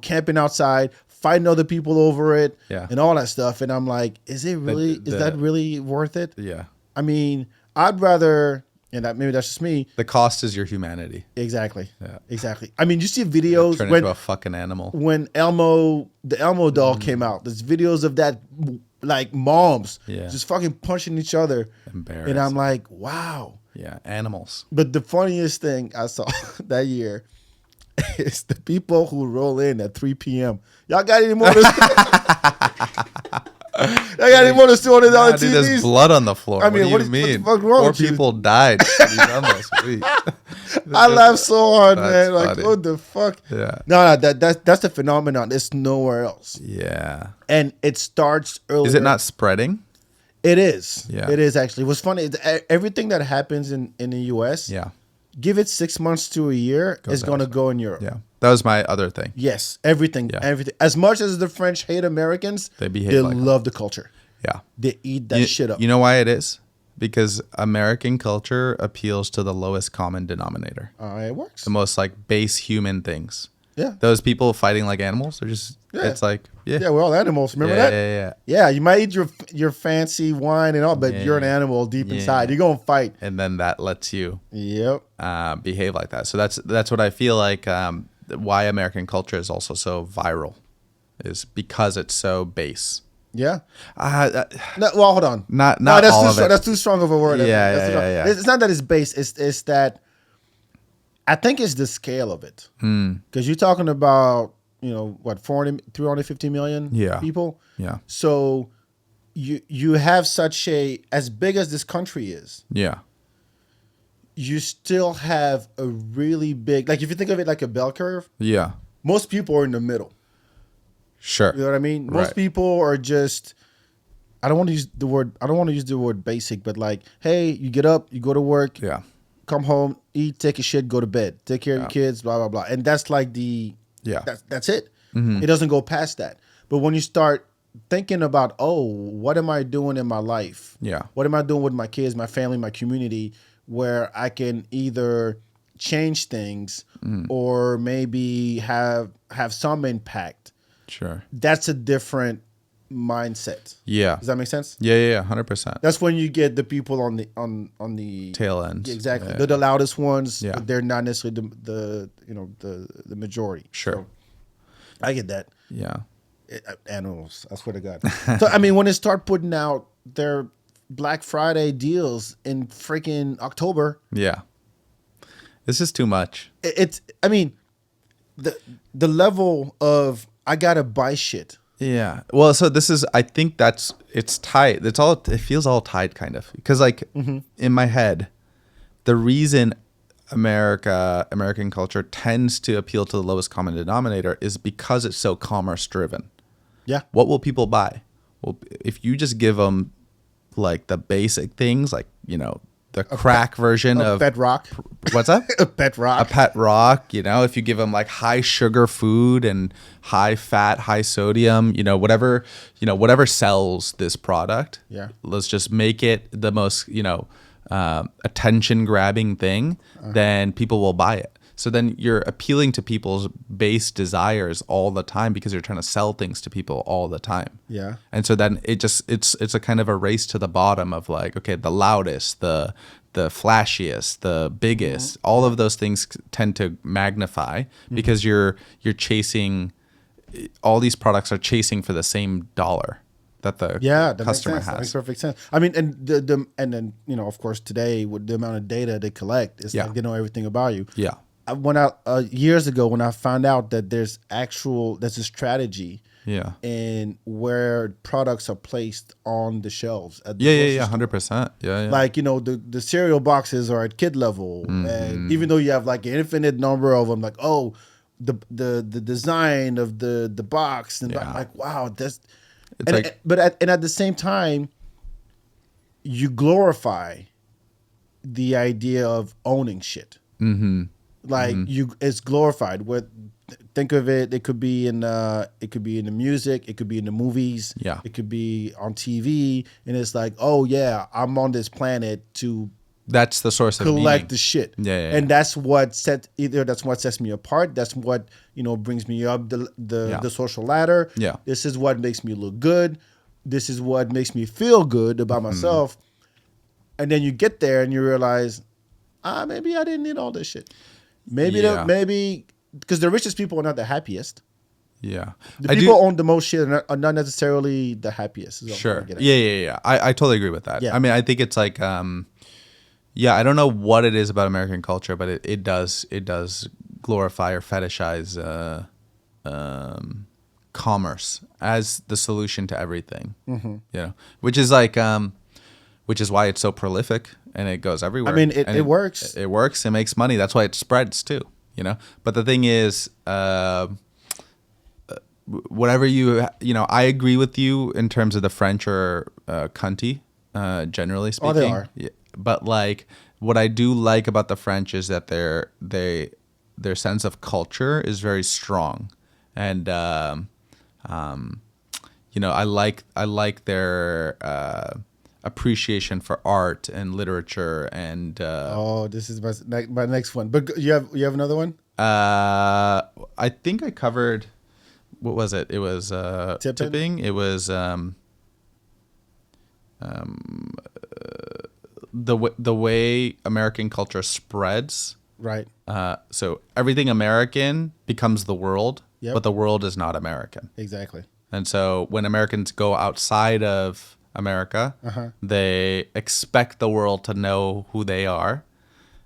camping outside, fighting other people over it, and all that stuff. And I'm like, is that really worth it? Yeah. I mean, I'd rather, and maybe that's just me. The cost is your humanity. Exactly. Yeah. Exactly. I mean, you see videos turn into a fucking animal. When the Elmo doll came out. There's videos of that, like moms just fucking punching each other. Embarrassing. And I'm like, wow. Yeah, animals. But the funniest thing I saw that year is the people who roll in at 3 p.m. Y'all got any more? I got more than $200 Dude, there's TVs. blood on the floor. I mean, what do you what the mean? fuck wrong 4 with you? people died. These demos. Wait. I laugh so hard, That's man. Like, funny. what the fuck? Yeah. No, that's the phenomenon. It's nowhere else, Yeah. and it starts earlier. Is it not spreading? It is. Yeah. It is actually. What's funny is everything that happens in the U.S. Yeah. Give it 6 months to a year, it's going to go in Europe. Yeah. That was my other thing. Yes, everything, Yeah. everything. As much as the French hate Americans, They behave they like that. love the culture. Yeah. They eat that shit up. You know why it is? Because American culture appeals to the lowest common denominator. It works. The most like base human things. Yeah. Those people fighting like animals are just, it's like, Yeah, we're all animals. Remember yeah, that? yeah. Yeah, you might eat your fancy wine and all, but you're an animal deep inside. You're gonna fight. And then that lets you Yep. behave like that. So that's what I feel like why American culture is also so viral is because it's so base. Yeah. No, well, hold on. Not that's all too of strong. it. That's too strong of a word. Yeah, That's too strong. yeah. It's not that it's base. It's that I think it's the scale of it. Because you're talking about, what, 350 million people? Yeah. So you have such as big as this country is, Yeah. you still have a really big, like if you think of it like a bell curve, Yeah. most people are in the middle. Sure. You know what I mean? Most Right. people are just, I don't want to use the word basic, but like, hey, you get up, you go to work, Yeah. come home, eat, take a shit, go to bed, take care of your kids, blah, blah, blah. And that's like that's it. It doesn't go past that. But when you start thinking about, oh, what am I doing in my life? Yeah. What am I doing with my kids, my family, my community, where I can either change things or maybe have some impact? Sure. That's a different mindset. Yeah. Does that make sense? Yeah. 100%. That's when you get the people on the Tail ends. Exactly. Yeah. They're the loudest ones, Yeah. but they're not necessarily the majority. Sure. So, I get that. Yeah. Animals, I swear to God. So I mean, when they start putting out their Black Friday deals in freaking October, Yeah. This is too much. it's. I mean, the level of I gotta buy shit. Yeah. Well, so this is, I think it's tied. It feels all tied kind of. Because like in my head, the reason American culture tends to appeal to the lowest common denominator is because it's so commerce driven. Yeah. What will people buy? Well, if you just give them like the basic things, like, the crack version of Pet rock. What's that? A pet rock. A pet rock, if you give them like high sugar food and high fat, high sodium, whatever sells this product. Yeah. Let's just make it the most, attention grabbing thing, then people will buy it. So then you're appealing to people's base desires all the time because you're trying to sell things to people all the time. Yeah. And so then it's a kind of a race to the bottom of like, okay, the loudest, the flashiest, the biggest, all of those things tend to magnify because you're chasing, all these products are chasing for the same dollar that the customer makes sense. That makes has. perfect sense. I mean, and then of course today with the amount of data they collect, it's like they know everything about you. Yeah. When years ago when I found out that there's a strategy Yeah. in where products are placed on the shelves at the Yeah. grocery store. 100%. Yeah. Like the cereal boxes are at kid level, and even though you have like an infinite number of them, like the design of the box, and Yeah. like wow, that's It's but at the same time, you glorify the idea of owning shit. Mm-hmm. Like it's glorified. Think of it. It could be in the music. It could be in the movies. Yeah. It could be on TV, and it's like, oh yeah, I'm on this planet to that's the source of collect meaning. the shit. Yeah. And that's what sets me apart. That's what brings me up the social ladder. Yeah. This is what makes me look good. This is what makes me feel good about myself. And then you get there and you realize, maybe I didn't need all this shit. Maybe because the richest people are not the happiest. Yeah. The people who own the most shit are not necessarily the happiest. Is what I'm Sure. trying to get at. Yeah. I totally agree with that. Yeah. I mean, I think it's like, I don't know what it is about American culture, but it does glorify or fetishize commerce as the solution to everything. You know, which is like which is why it's so prolific and it goes everywhere. I mean, And it works. It works. It makes money. That's why it spreads too. You know, but the thing is, whatever you know, I agree with you in terms of the French are cunty, generally speaking. Oh, they are. Yeah, but like, what I do like about the French is that their sense of culture is very strong, and you know, I like their appreciation for art and literature and This is my next one. But you have another one? I think I covered, what was it? It was tipping. It was the way American culture spreads. Right. So everything American becomes the world, Yep. but the world is not American. Exactly. And so when Americans go outside of America, they expect the world to know who they are,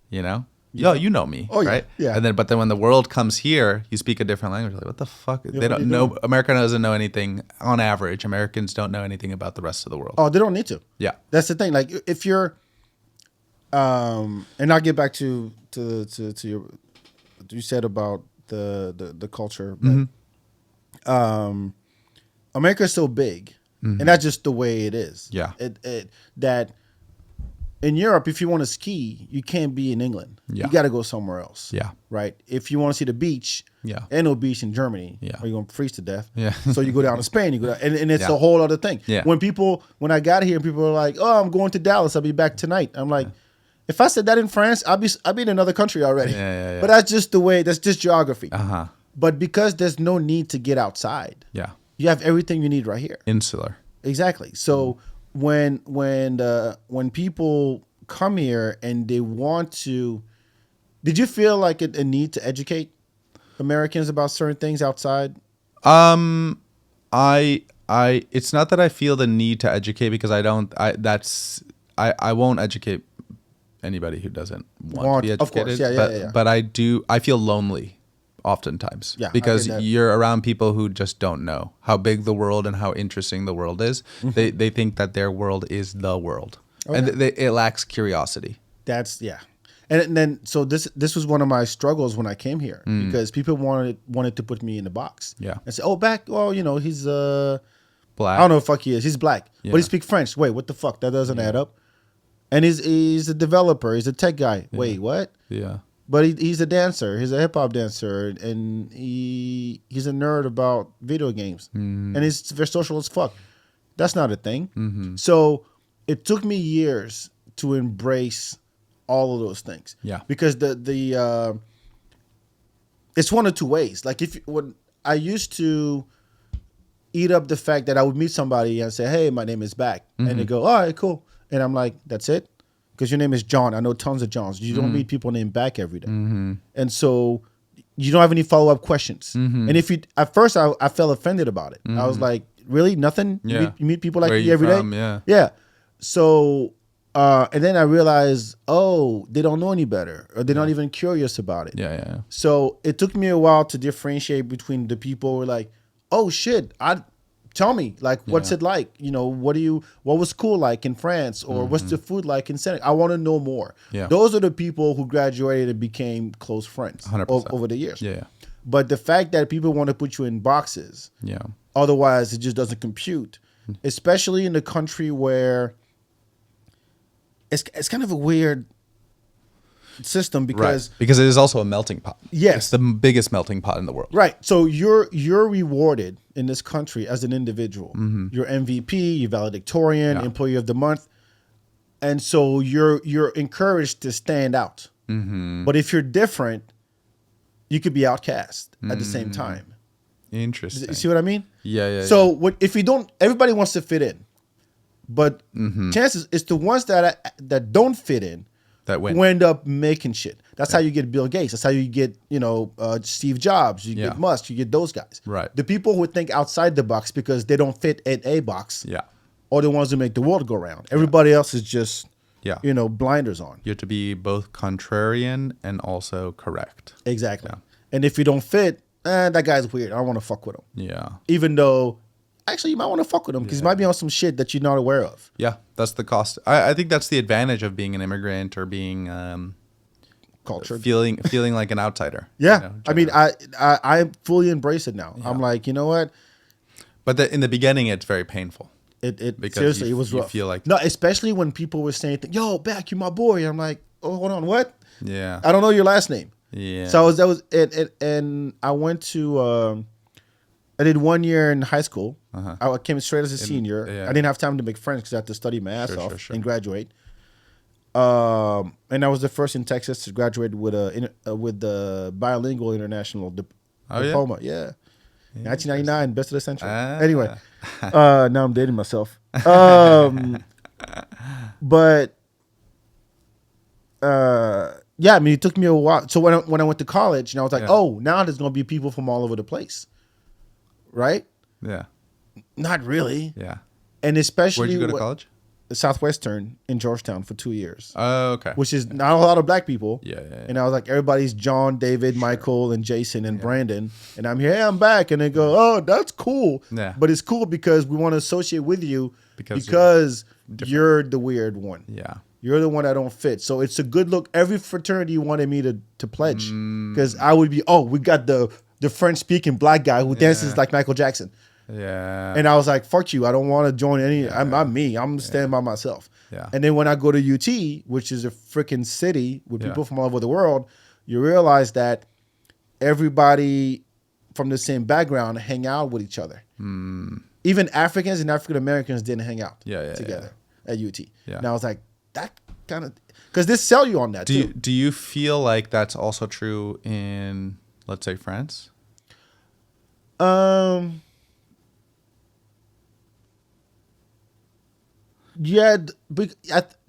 you know? Yo, you know me, Oh, yeah. right? Yeah. But then when the world comes here, you speak a different language. Like, what the fuck? They what are don't you know. doing? America doesn't know anything. On average, Americans don't know anything about the rest of the world. Oh, they don't need to. Yeah. That's the thing. Like if you're, and I'll get back to your, what you said about the culture. But, America's so big, and that's just the way it is. Yeah. That in Europe, if you want to ski, you can't be in England. Yeah. You got to go somewhere else. Yeah. Right. If you want to see the beach, Yeah. ain't no beach in Germany. Yeah. Or you're gonna freeze to death. Yeah. So you go down to Spain. You go down, and it's Yeah. a whole other thing. Yeah. When I got here, people were like, "Oh, I'm going to Dallas. I'll be back tonight." I'm like, if I said that in France, I'd be in another country already. Yeah. But that's just the way. That's just geography. Uh-huh. But because there's no need to get outside, Yeah. you have everything you need right here. Insular. Exactly. So when people come here and they want to, did you feel like a need to educate Americans about certain things outside? It's not that I feel the need to educate, because I won't educate anybody who doesn't want to be of course. educated. Yeah. But I feel lonely oftentimes, Yeah, I because get that. you're around people who just don't know how big the world and how interesting the world is. They think that their world is the world, and it lacks curiosity. That's And then so this was one of my struggles when I came here, because people wanted to put me in the box. Yeah. And say, "Oh, back, well, you know, he's Black. I don't know what the fuck he is. He's black, Yeah. but he speaks French. Wait, what the fuck? That doesn't add up." And he's a developer. He's a tech guy. Wait, what? Yeah. But he's a dancer. He's a hip hop dancer, and he's a nerd about video games. And he's very social as fuck. That's not a thing. So it took me years to embrace all of those things. Yeah. Because it's one of two ways. Like when I used to eat up the fact that I would meet somebody and say, "Hey, my name is Back," and they go, "All right, cool," and I'm like, "That's it." Because your name is John. I know tons of Johns. You don't meet people named Back every day. And so you don't have any follow-up questions. And at first I felt offended about it. I was like, really? Nothing? Yeah. You meet people like Where me you every day? from? Yeah. Yeah. So, and then I realized, they don't know any better, or they're not even curious about it. Yeah. So it took me a while to differentiate between the people who are like, "Oh shit, tell me, like, what's it like? You know, what was cool like in France, or what's the food like in Senegal? I want to know more." Yeah. Those are the people who graduated and became close friends 100%. over the years. Yeah. But the fact that people want to put you in boxes, Yeah. otherwise it just doesn't compute, especially in a country where it's kind of a weird system, because Because it is also a melting pot. Yes. It's the biggest melting pot in the world. right. So you're rewarded in this country as an individual. You're MVP, you're valedictorian, Yeah. employee of the month, and so you're encouraged to stand out. But if you're different, you could be outcast at the same time. Interesting. You see what I mean? Yeah. So if you don't, everybody wants to fit in, but chances it's the ones that don't fit in That win. who end up making shit. That's how you get Bill Gates. That's how you get Steve Jobs. You get Musk. You get those guys. Right. The people who think outside the box because they don't fit in a box. Yeah. Are the ones who make the world go round. Everybody else is just blinders on. You have to be both contrarian and also correct. Exactly. And if you don't fit, that guy's weird. I don't want to fuck with him. Yeah. Even though, actually, you might want to fuck with him because he might be on some shit that you're not aware of. Yeah, that's the cost. I think that's the advantage of being an immigrant or being Cultured. feeling like an outsider. Yeah. You know, I mean, I fully embrace it now. Yeah. I'm like, you know what? But in the beginning, it's very painful. It seriously, it was you rough. feel like no, especially when people were saying, "Yo, back, you my boy." I'm like, "Oh, hold on, what? yeah, I don't know your last name." yeah. So that was it. And I went to, I did 1 year in high school. I came straight as a senior. yeah. I didn't have time to make friends because I had to study my ass off Sure. and graduate. And I was the first in Texas to graduate with the bilingual international diploma. Yeah. 1999, best of the century. Anyway, now I'm dating myself. But yeah, I mean, it took me a while. So when I went to college, and I was like, oh, now there's gonna be people from all over the place, right? Yeah. Not really. Yeah. And especially Where'd you go to college? Southwestern in Georgetown for 2 years. Oh, okay. Which is not a lot of black people. Yeah. And I was like, everybody's John, David, Michael, and Jason, and Brandon. And I'm here, hey, I'm back. And they go, oh, that's cool. Yeah. But it's cool because we want to associate with you because you're the weird one. Yeah. You're the one that don't fit. So it's a good look. Every fraternity wanted me to pledge because I would be, we got the French-speaking black guy who dances like Michael Jackson. Yeah. And I was like, fuck you. I don't want to join any. I'm me. I'm standing by myself. Yeah. And then when I go to UT, which is a freaking city with people from all over the world, you realize that everybody from the same background hang out with each other. Even Africans and African Americans didn't hang out together at UT. Yeah. And I was like, that kind of, because they sell you on that too. Do you feel like that's also true in, let's say, France? Yeah,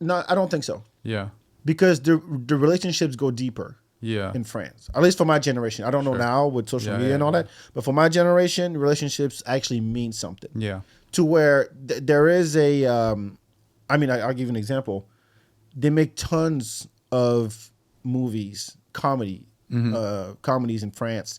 no, I don't think so. Yeah. Because the relationships go deeper. Yeah. In France, at least for my generation. I don't know now with social media and all that, but for my generation, relationships actually mean something. Yeah. To where there is a, I mean, I'll give you an example. They make tons of movies, comedies in France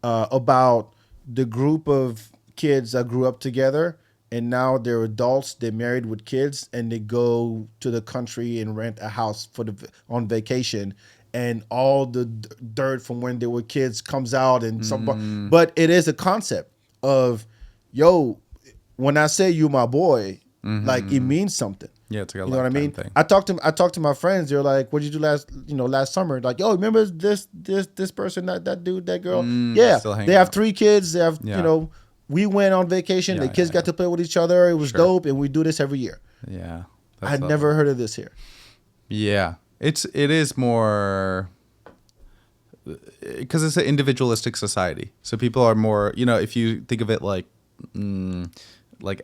about the group of kids that grew up together. And now they're adults, they're married with kids, and they go to the country and rent a house on vacation. And all the dirt from when they were kids comes out. And but it is a concept of, yo, when I say you my boy, like it means something. Yeah, it's like a you know what I mean? Thing. I talked to my friends. They're like, "What'd you do last summer?" Like, "Yo, remember this person, that dude, that girl?" Yeah, they have 3 kids. They have we went on vacation. The kids got to play with each other. It was dope, and we do this every year. Yeah, I'd never heard of this here. Yeah, it is more because it's an individualistic society. So people are more, if you think of it like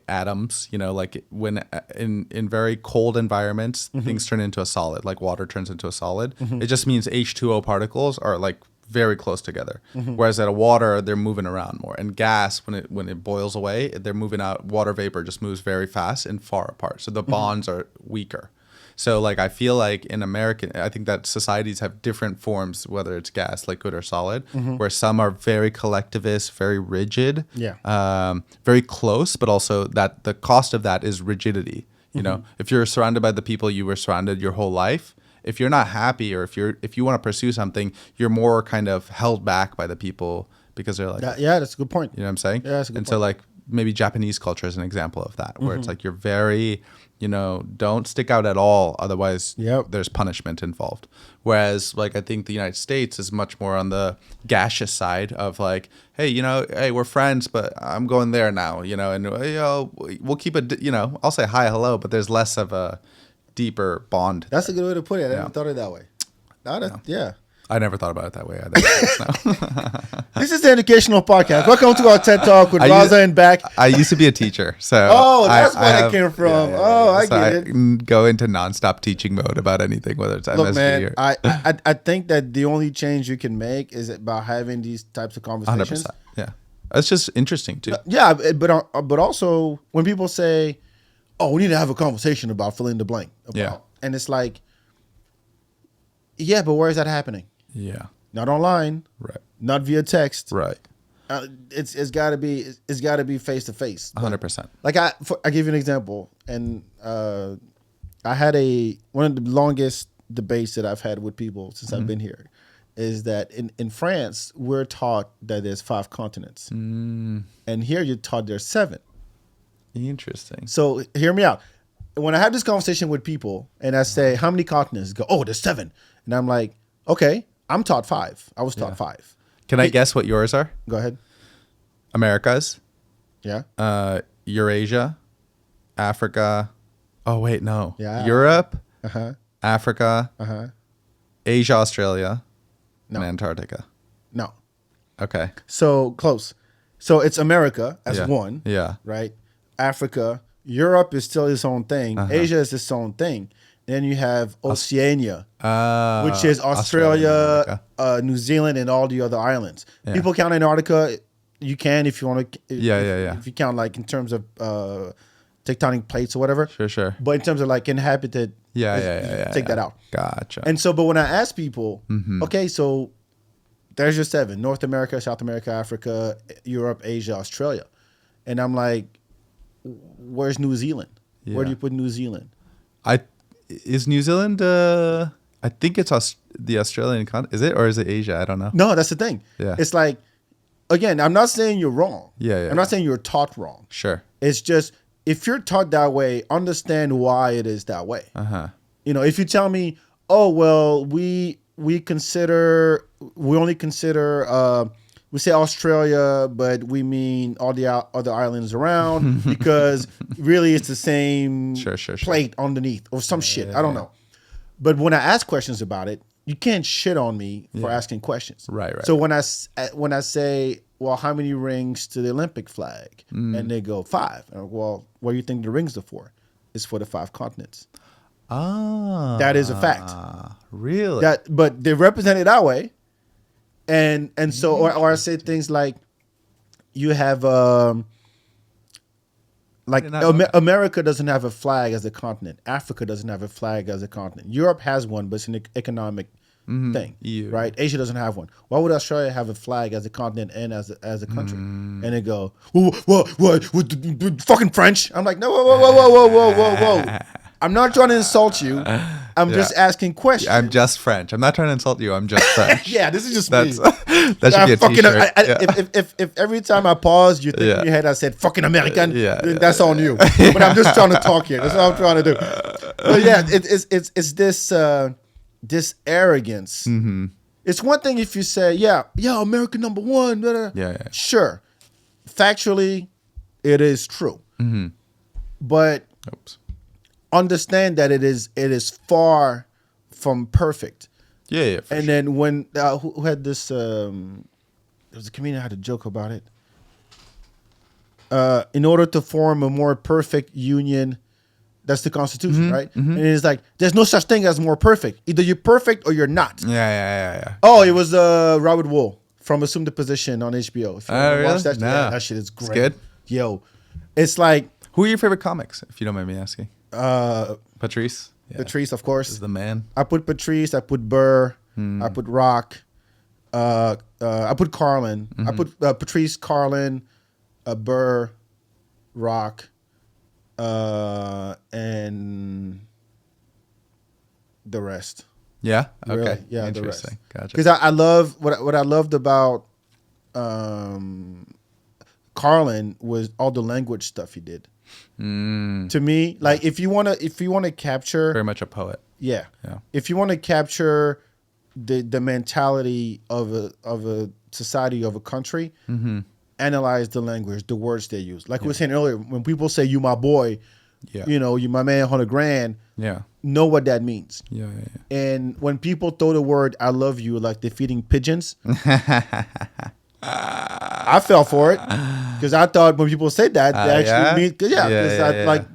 atoms, like when in very cold environments, things turn into a solid, like water turns into a solid. It just means H2O particles are like very close together. Whereas at a water, they're moving around more. And gas, when it boils away, they're moving out. Water vapor just moves very fast and far apart. So the bonds are weaker. So like I feel like in American, I think that societies have different forms, whether it's gas, liquid, or solid, where some are very collectivist, very rigid, very close, but also that the cost of that is rigidity. You know, if you're surrounded by the people you were surrounded your whole life, if you're not happy or if you want to pursue something, you're more kind of held back by the people because they're like, that's a good point. You know what I'm saying? Yeah, that's a good point. So like maybe Japanese culture is an example of that, where it's like you're very, don't stick out at all, otherwise there's punishment involved. Whereas like I think the United States is much more on the gaseous side of like, hey, hey, we're friends, but I'm going there now, and we'll keep it, I'll say hi, hello, but there's less of a deeper bond. That's a good way to put it. I never thought of it that way. I never thought about it that way either. This is the educational podcast. Welcome to our TED Talk with Raza and back. I used to be a teacher, so that's where it came from. I get it. I go into nonstop teaching mode about anything, whether it's MSG man, or. I think that the only change you can make is about having these types of conversations. 100%. Yeah, it's just interesting too. But also when people say, "Oh, we need to have a conversation about fill in the blank," and it's like, yeah, but where is that happening? Yeah. not online, Right. not via text. Right. It's got to be face to face. 100%. Like I give you an example, and I had one of the longest debates that I've had with people since I've been here, is that in France we're taught that there's 5 continents, and here you're taught there's 7. Interesting. So hear me out. When I have this conversation with people and I say how many continents, go, oh, there's 7, and I'm like, okay, I'm taught 5. I was taught 5. Can I guess what yours are? Go ahead. Americas, Yeah. Eurasia, Africa. Oh wait, no. Yeah. Europe, Uh-huh. Africa, Uh-huh. Asia, Australia, No. and Antarctica. No. Okay. So close. So it's America as Yeah. one. Yeah. Right? Africa. Europe is still its own thing. Uh-huh. Asia is its own thing. Then you have Oceania, which is Australia, Australia, New Zealand, and all the other islands. Yeah. People count Antarctica. You can if you want to. Yeah. If you count like in terms of tectonic plates or whatever. Sure. But in terms of like inhabited, Yeah. take that out. Gotcha. And so, but when I ask people, okay, so there's your 7: North America, South America, Africa, Europe, Asia, Australia, and I'm like, where's New Zealand? Where do Yeah. you put New Zealand? Is New Zealand? I think it's the Australian continent. Is it, or is it Asia? I don't know. No, that's the thing. Yeah. It's like, again, I'm not saying you're wrong. Yeah. I'm not saying you're taught wrong. Sure. It's just if you're taught that way, understand why it is that way. Uh-huh. If you tell me, oh well, we only consider we say Australia, but we mean all the other islands around because really it's the same Sure. plate underneath or some shit. I don't know. But when I ask questions about it, you can't shit on me for asking questions. Right. So when I say, well, how many rings to the Olympic flag? And they go 5. And I go, well, what do you think the rings are for? It's for the 5 continents. Ah. That is a fact. Really? But they represent it that way. And so, or I say things like, you have, America doesn't have a flag as a continent. Africa doesn't have a flag as a continent. Europe has one, but it's an economic thing, EU. right? Asia doesn't have one. Why would Australia have a flag as a continent and as a country? And they go, what, fucking French? I'm like, no, whoa. I'm not trying to insult you. I'm just asking questions. I'm just French. I'm not trying to insult you. I'm just French. Yeah, this is just me. That should be a t-shirt. If every time I pause, you think in your head I said fucking American, then that's on you. But I'm just trying to talk here. That's what I'm trying to do. But yeah, it's this arrogance. It's one thing if you say, yeah, America number 1. Blah, blah. Yeah. Sure. Factually, it is true. But understand that it is far from perfect. Yeah. And then when who had this? There was a comedian who had a joke about it. In order to form a more perfect union, that's the Constitution, right? And it's like there's no such thing as more perfect. Either you're perfect or you're not. Yeah. Oh, it was Robert Wool from Assume the Position on HBO. If you Really? watch that, No. yeah, that shit is great. It's good? Yo, it's like Who are your favorite comics, if you don't mind me asking? Patrice? Yeah. Patrice, of course. Is the man. I put Patrice. I put Burr. I put Rock. I put Carlin. I put Patrice, Carlin, Burr, Rock, and the rest. Yeah. Okay. Really? Yeah, the Interesting. rest. Gotcha. Because I love what I loved about Carlin was all the language stuff he did. To me, like if you wanna capture Very much a poet. Yeah. Yeah. If you want to capture the mentality of a society, of a country, analyze the language, the words they use. Like we were saying earlier, when people say "you my boy," you my man, $100,000. Yeah. Know what that means. Yeah. And when people throw the word "I love you" like they're feeding pigeons, I fell for it because I thought when people say that, they actually mean like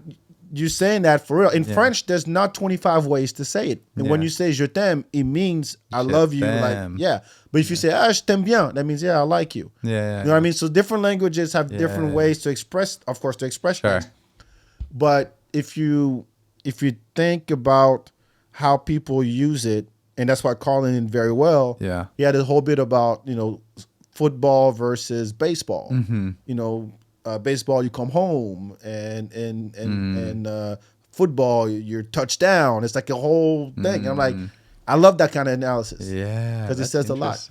you saying that for real. In French, there's not 25 ways to say it. And when you say "je t'aime," it means I love you. t'aime. Like, but if you say je t'aime bien, that means I like you. Yeah. You know what I mean? So different languages have different ways to express, of course, things. But if you think about how people use it and that's why Carlin did very well. Yeah. He had a whole bit about, football versus baseball. Baseball, you come home, and football, you're touchdown. It's like a whole thing. I'm like, I love that kind of analysis. Yeah. Because it says a lot.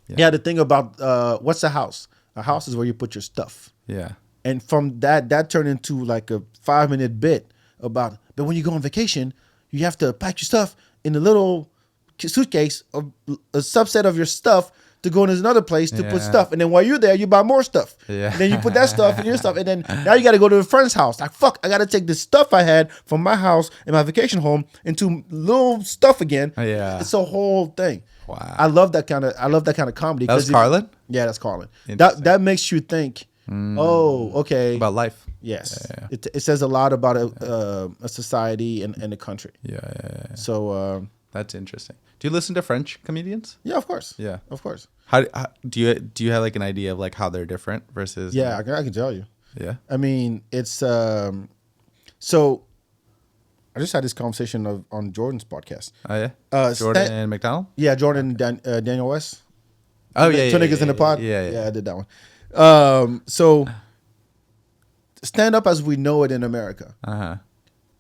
Yeah. The thing about what's a house? A house is where you put your stuff. Yeah. And from that turned into like a 5-minute bit about, but when you go on vacation, you have to pack your stuff in a little suitcase, of a subset of your stuff, to go into another place to put stuff. And then while you're there, you buy more stuff. Yeah. And then you put that stuff in your stuff. And then now you got to go to a friend's house. Like, fuck, I got to take the stuff I had from my house and my vacation home into little stuff again. Yeah. It's a whole thing. Wow. I love that kind of comedy. That was Carlin? Yeah, that's Carlin. That makes you think, oh, okay. About life. Yes. Yeah. It says a lot about a society and a country. Yeah. So that's interesting. Do you listen to French comedians? yeah, of course. Yeah. Of course. How do you have like an idea of like how they're different versus? Yeah, I can tell you. Yeah. I mean, it's so I just had this conversation on Jordan's podcast. Oh yeah. Jordan and McDonald. Yeah, Jordan and Daniel West. Oh yeah. Two niggas in the pod. Yeah. I did that one. So stand up as we know it in America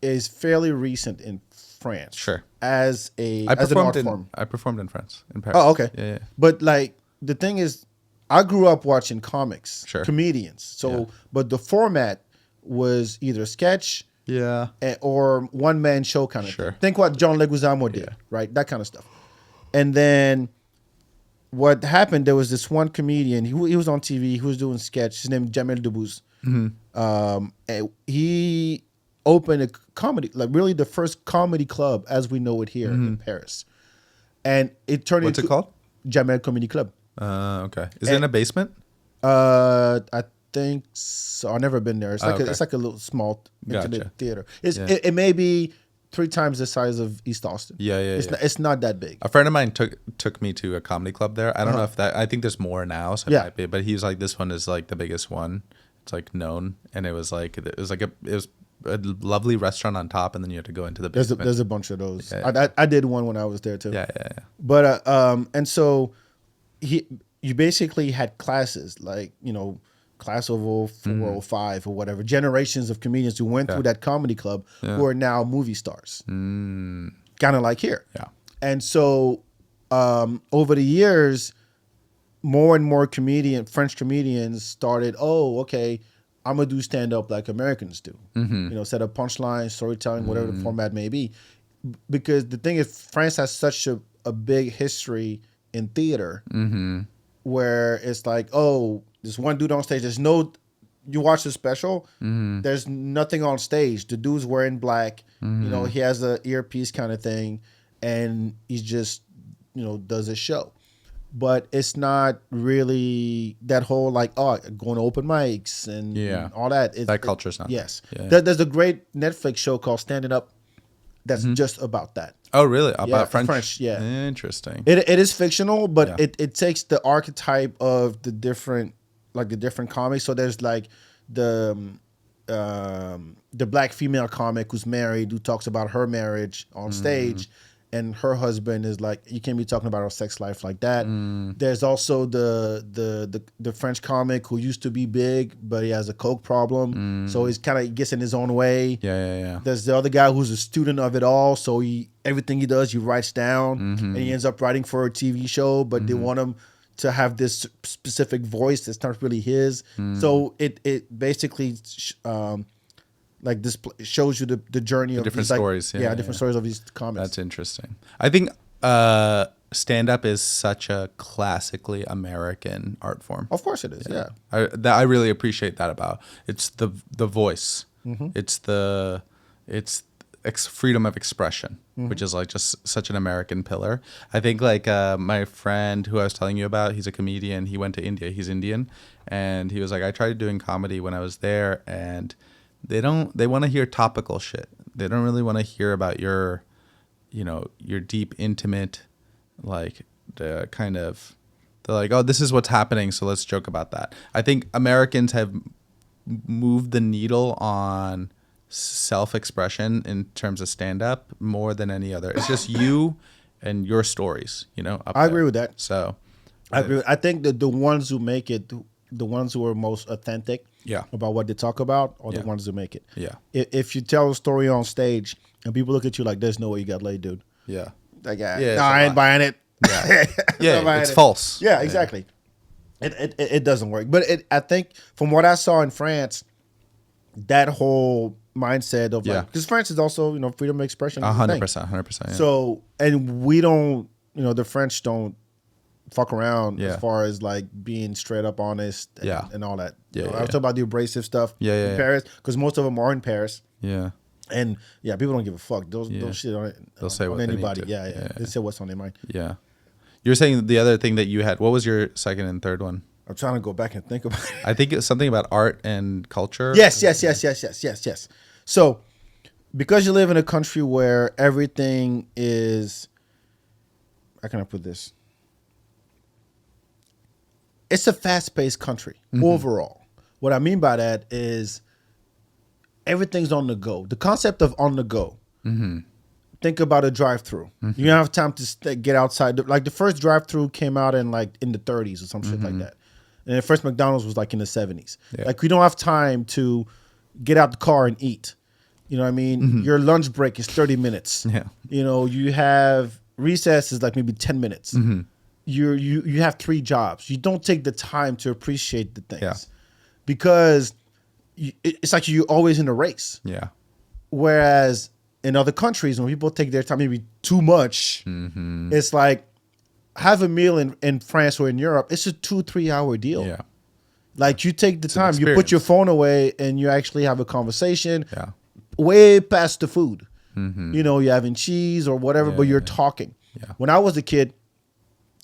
is fairly recent in France. Sure. As an I art form. performed in France, in Paris. Oh, okay. Yeah. But like the thing is, I grew up watching comics, Sure. comedians. So, Yeah. but the format was either sketch Yeah. or one man show kind of Sure. thing. Think what John Leguizamo did, right? That kind of stuff. And then what happened? There was this one comedian. He was on TV. He was doing sketch. His name is Jamel Debbouze. And he opened a comedy, like really the first comedy club as we know it here in Paris. And it turned What's into it called? Jamel Comedy Club. Okay. Is it in a basement? I think so. I've never been there. It's like okay. it's like a little small intimate Gotcha. theater. It's Yeah. it may be 3 times the size of East Austin. Yeah. It's not that big. A friend of mine took me to a comedy club there. I don't know if I think there's more now, so it might be. But he's like, this one is like the biggest one. It's like known, and it was a lovely restaurant on top, and then you had to go into the basement. There's a bunch of those. Yeah. I did one when I was there too. Yeah. But and so you basically had classes like class of 4 or 5 or whatever, generations of comedians who went through that comedy club who are now movie stars, kind of like here. Yeah. And so over the years, more and more French comedians started, I'm going to do stand-up like Americans do. Set up punchlines, storytelling, whatever the format may be. Because the thing is, France has such a big history in theater where it's like, there's one dude on stage. You watch the special, there's nothing on stage. The dude's wearing black. He has a earpiece kind of thing, and he's just, does a show. But it's not really that whole like, going to open mics and all that. That culture's not. Yes. Yeah. There's a great Netflix show called Standing Up that's just about that. Oh, really? About French? French, yeah. Interesting. It is fictional, but it takes the archetype of the different comics. So there's like the black female comic who's married, who talks about her marriage on stage. And her husband is like, you can't be talking about her sex life like that. There's also the French comic who used to be big, but he has a coke problem, so he's kind of gets in his own way. Yeah. There's the other guy who's a student of it all, so everything he does he writes down, and he ends up writing for a TV show, but they want him to have this specific voice that's not really his. So it basically like this shows you the journey of different these, stories. Different stories of these comics. That's interesting. I think stand-up is such a classically American art form. Of course it is, yeah. I really appreciate that about it's the voice. It's freedom of expression, which is like just such an American pillar. I think like my friend who I was telling you about, he's a comedian. He went to India. He's Indian, and he was like, I tried doing comedy when I was there, and they want to hear topical shit. They don't really want to hear about your deep, intimate, like the kind of, they're like, this is what's happening, so let's joke about that. I think Americans have moved the needle on self-expression in terms of stand-up more than any other. It's just you and your stories, you know, up I there. agree with that. So I agree. I think that the ones who make it, the ones who are most authentic Yeah. about what they talk about, are the Yeah. ones who make it. Yeah. If you tell a story on stage and people look at you like, "There's no way you got laid, dude." Yeah. Like, Yeah, no, it's a I ain't lot. buying it. Yeah. Yeah, Not buying it's it. false. Yeah, exactly. It doesn't work. But I think from what I saw in France, that whole mindset of like, because France is also, freedom of expression. is a thing. 100%, 100%. Yeah. So, and we don't, the French don't fuck around Yeah. as far as like being straight up honest and, Yeah. and all that. Yeah, I yeah, was talking about the abrasive stuff in Paris, because most of them are in Paris. Yeah. And yeah, people don't give a fuck. Those shit on, They'll say on what they need anybody. to. Yeah. Yeah. They say what's on their mind. Yeah. You're saying the other thing that you had, what was your second and third one? I'm trying to go back and think about it. I think it's something about art and culture. Yes. So, because you live in a country where everything is, how can I put this? It's a fast-paced country overall. What I mean by that is everything's on the go. The concept of on the go. Think about a drive-through. You don't have time to get outside. Like the first drive-through came out in the 30s or some shit like that. And the first McDonald's was like in the 70s. Yeah. Like we don't have time to get out the car and eat. You know what I mean? Your lunch break is 30 minutes. Yeah. You have recess is like maybe 10 minutes. You have 3 jobs. You don't take the time to appreciate the things. Yeah. Because it's like you're always in a race. Yeah. Whereas in other countries, when people take their time maybe too much, it's like have a meal in France or in Europe. It's a 2-3 hour deal. Yeah. Like you take the It's an time, you put your experience. phone away and you actually have a conversation Yeah. way past the food. You're having cheese or whatever, but you're talking. Yeah. When I was a kid,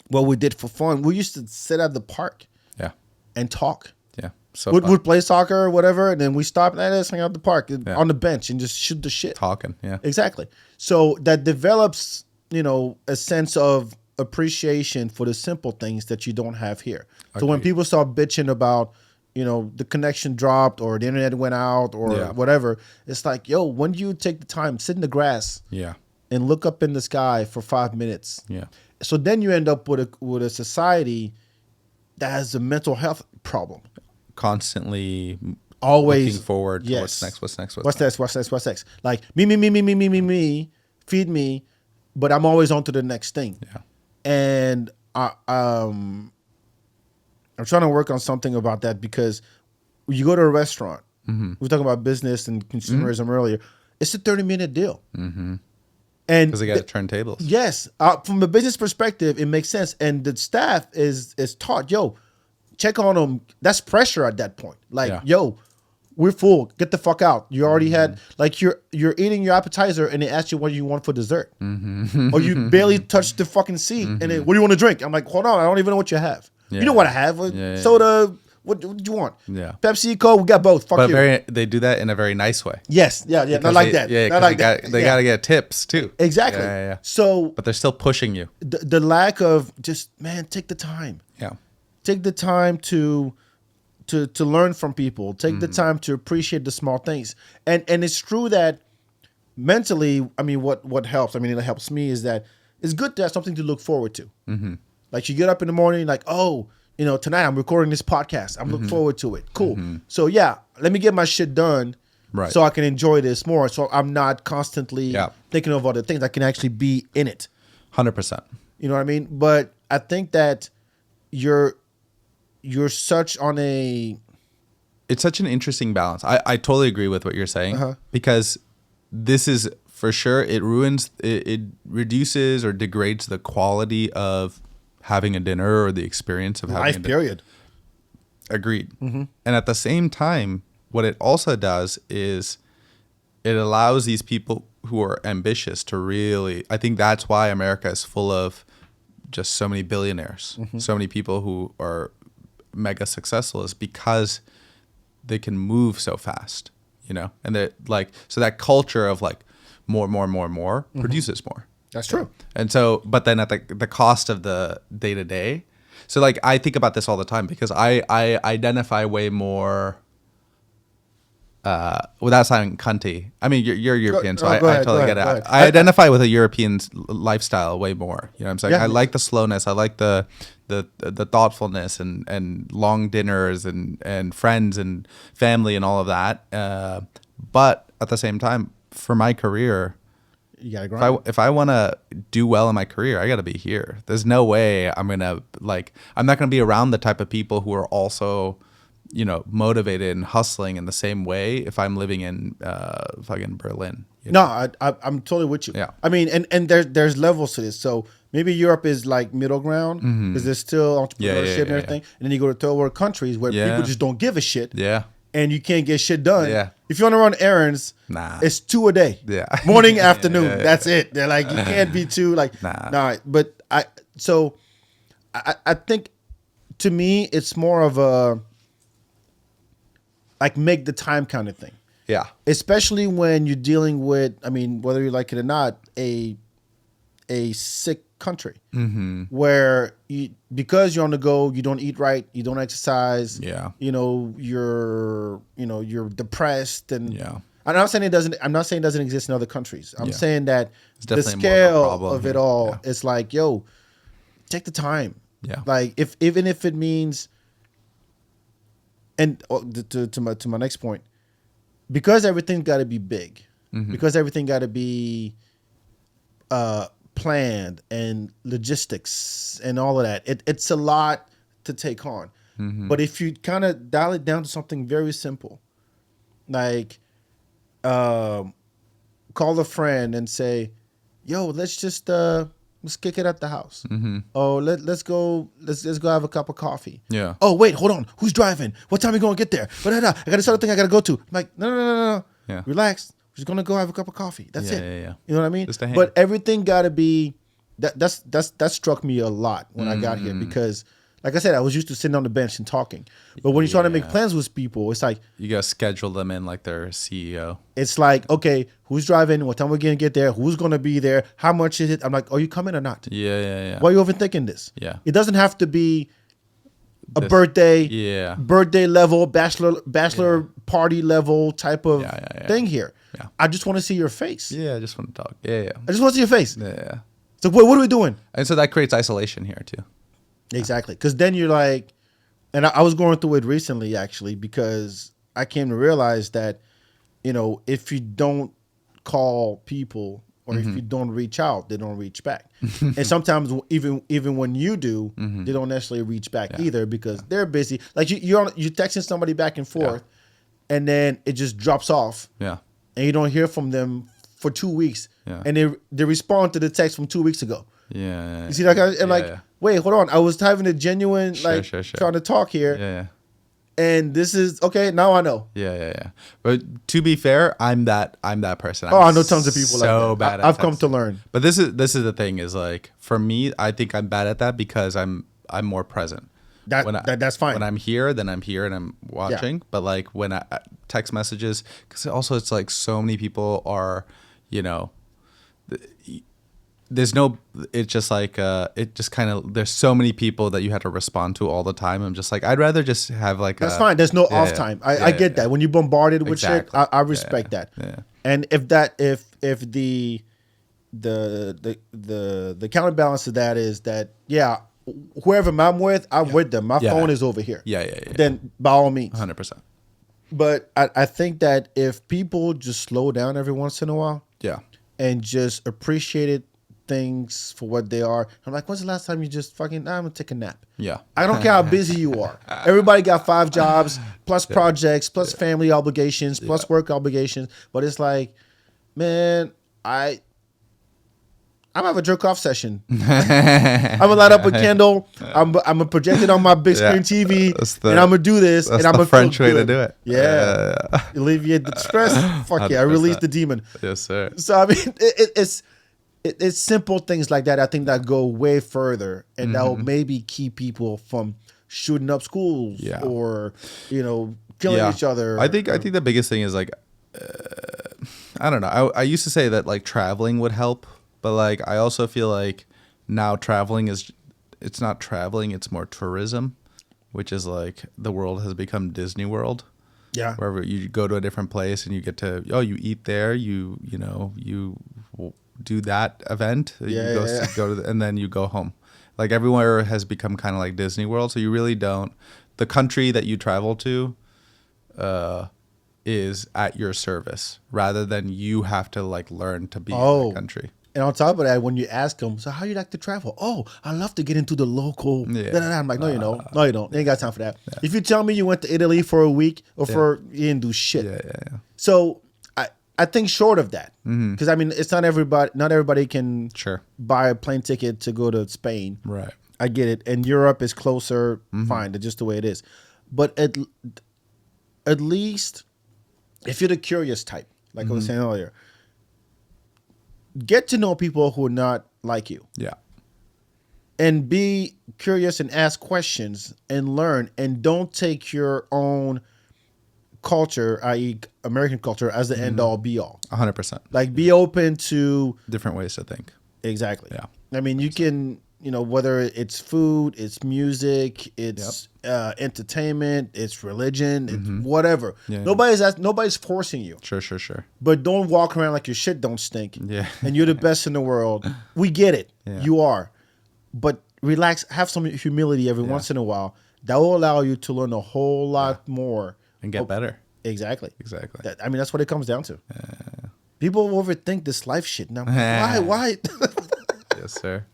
what we did for fun, we used to sit at the park Yeah. and talk. Yeah. So We'd play soccer or whatever, and then we stop and let's hang out at the park Yeah. on the bench and just shoot the shit. talking. Yeah. Exactly. So that develops, a sense of appreciation for the simple things that you don't have here. So when Agreed. people start bitching about, the connection dropped or the internet went out or Yeah. whatever, it's like, yo, when do you take the time, sit in the grass Yeah. and look up in the sky for 5 minutes? Yeah. So then you end up with a society that has a mental health problem. Constantly Always looking forward to yes. what's next, what's next, What's next? Like me, feed me, but I'm always on to the next thing. Yeah. And I'm trying to work on something about that because when you go to a restaurant, we were talking about business and consumerism earlier. It's a 30-minute deal. And Because they got to turn tables. yes, from a business perspective, it makes sense. And the staff is taught, yo, check on them. That's pressure at that point. Like, Yeah. yo, we're full. Get the fuck out. You already had like you're eating your appetizer and they ask you what you want for dessert, or you barely touched the fucking seat and then what do you want to drink? I'm like, hold on, I don't even know what you have. Yeah. You know what I have? Soda. What do you want? Yeah. Pepsi, Coke. We got both. Fuck But you. they do that in a very nice way. Yes. Yeah. Not Because like that. Yeah. Not 'Cause like that. They got to get tips too. Exactly. Yeah. So But they're still pushing you. the lack of just take the time. Yeah. Take the time to learn from people. Take the time to appreciate the small things. And it's true that mentally, I mean, what helps? I mean, it helps me is that it's good to have something to look forward to. Like you get up in the morning, like, oh, tonight I'm recording this podcast. I'm looking forward to it. Cool. So yeah, let me get my shit done. Right. So I can enjoy this more. So I'm not constantly thinking of other things. I can actually be in it. 100%. You know what I mean? But I think that you're such on a It's such an interesting balance. I totally agree with what you're saying because this is for sure, it reduces or degrades the quality of having a dinner or the experience of having a life dinner. period. Agreed. And at the same time, what it also does is it allows these people who are ambitious to really, I think that's why America is full of just so many billionaires, so many people who are mega successful, is because they can move so fast, and they're like, so that culture of like more produces more. That's true. And so, but then at the cost of the day to day. So like, I think about this all the time because I identify way more without sounding cunty. I mean, you're European, so I ahead, totally go get it. ahead. I identify with a European lifestyle way more. You know what I'm saying? Yeah. I like the slowness. I like the thoughtfulness and long dinners and friends and family and all of that. But at the same time, for my career, You gotta grind. if I want to do well in my career, I got to be here. There's no way I'm not going to be around the type of people who are also, motivated and hustling in the same way if I'm living in fucking Berlin. No, I'm totally with you. Yeah. I mean, and there's levels to this. So maybe Europe is like middle ground because there's still entrepreneurship and everything. And then you go to third world countries where people just don't give a shit. Yeah. And you can't get shit done. Yeah. If you want to run errands, it's 2 a day. Yeah. Morning, afternoon. That's it. They're like, you can't be too like, nah. But I think to me, it's more of a like make the time kind of thing. Yeah. Especially when you're dealing with, I mean, whether you like it or not, a sick country where because you're on the go, you don't eat right, you don't exercise. Yeah. You're depressed and yeah. I'm not saying it doesn't exist in other countries. I'm saying that the definitely scale more of here. it all Yeah. is like, yo, take the time. Yeah. Like even if it means, and to my next point, because everything's got to be big, because everything got to be planned and logistics and all of that, it's a lot to take on. But if you kind of dial it down to something very simple, like call a friend and say, yo, let's kick it at the house. Oh, let's go have a cup of coffee. Yeah. Oh, wait, hold on. Who's driving? What time are we going to get there? I got this other thing I got to go to. I'm like, no. Yeah. Relax. We're just going to go have a cup of coffee. That's it. Yeah. You know what I mean? Just a hang. But everything got to be, that struck me a lot when I got here because, like I said, I was used to sitting on the bench and talking. But when you try to make plans with people, it's like, you got to schedule them in like their CEO. it's like, okay, who's driving? What time we're going to get there? Who's going to be there? How much is it? I'm like, are you coming or not? Yeah. Why are you overthinking this? Yeah. It doesn't have to be a birthday level, bachelor party level type of thing here. Yeah. I just want to see your face. Yeah, I just want to talk. Yeah. I just want to see your face. Yeah. So what are we doing? And so that creates isolation here too. Exactly. Because then you're like, and I was going through it recently actually because I came to realize that, if you don't call people or if you don't reach out, they don't reach back. And sometimes even when you do, they don't necessarily reach back either because they're busy. Like you're texting somebody back and forth and then it just drops off. Yeah. And you don't hear from them for 2 weeks. Yeah. And they respond to the text from 2 weeks ago. Yeah. You see that kind of, wait, hold on. I was having a genuine, Sure. trying to talk here. Yeah. And this is, okay, now I know. Yeah. But to be fair, I'm that person. I know tons of people like that. So bad at I've come texting. to learn. But this is the thing is like, for me, I think I'm bad at that because I'm more present. That's fine. When I'm here, then I'm here and I'm watching. Yeah. But like when I text messages, because also it's like so many people are, there's no, it's just like, it just kind of, there's so many people that you have to respond to all the time. I'm just like, I'd rather just have like that's fine. There's no off time. I get that. When you're bombarded with shit, I respect that. Yeah. And if the counterbalance to that is that, whoever I'm with, I'm with them. My phone is over here. Yeah. Then by all means. 100%. But I think that if people just slow down every once in a while. Yeah. And just appreciated things for what they are. I'm like, when's the last time you just fucking, I'm going to take a nap. Yeah. I don't care how busy you are. Everybody got 5 jobs, plus projects, plus family obligations, plus work obligations. But it's like, man, I'm gonna have a jerk off session. I'm gonna light up a candle. I'm gonna project it on my big screen TV, and I'm gonna do this. That's and I'm the gonna French feel way good. to do it. Yeah, alleviate the stress. Fuck yeah, I release the demon. Yes, sir. So I mean, it's simple things like that. I think that go way further, and that will maybe keep people from shooting up schools or killing each other. I think the biggest thing is like, I don't know. I used to say that like traveling would help. But like, I also feel like now traveling it's not traveling, it's more tourism, which is like the world has become Disney World. Yeah. Wherever you go to a different place and you get to, you eat there, you do that event, Yeah, you go yeah, yeah. go to and then you go home. Like everywhere has become kind of like Disney World, so you really don't. The country that you travel to is at your service rather than you have to like learn to be in that country. And on top of that, when you ask them, so how you like to travel? Oh, I love to get into the local. Yeah. I'm like, no, you don't. No, you don't. You ain't got time for that. If you tell me you went to Italy for a week or you didn't do shit. Yeah. So I think short of that, because I mean, it's not everybody. Not everybody can buy a plane ticket to go to Spain. Right. I get it. And Europe is closer. Fine, that's just the way it is. But at least if you're the curious type, like I was saying earlier, get to know people who are not like you. Yeah. And be curious and ask questions and learn, and don't take your own culture, i.e. American culture, as the end all be all. 100%. Like, be open to different ways to think. Exactly. Yeah. I mean, you can, whether it's food, it's music, it's entertainment, it's religion, it's whatever. Yeah, nobody's forcing you. Sure. But don't walk around like your shit don't stink. Yeah. And you're the best in the world. We get it. Yeah. You are. But relax, have some humility every once in a while. That will allow you to learn a whole lot more. And get better. Exactly. That's what it comes down to. People overthink this life shit. Now, why? Yes, sir.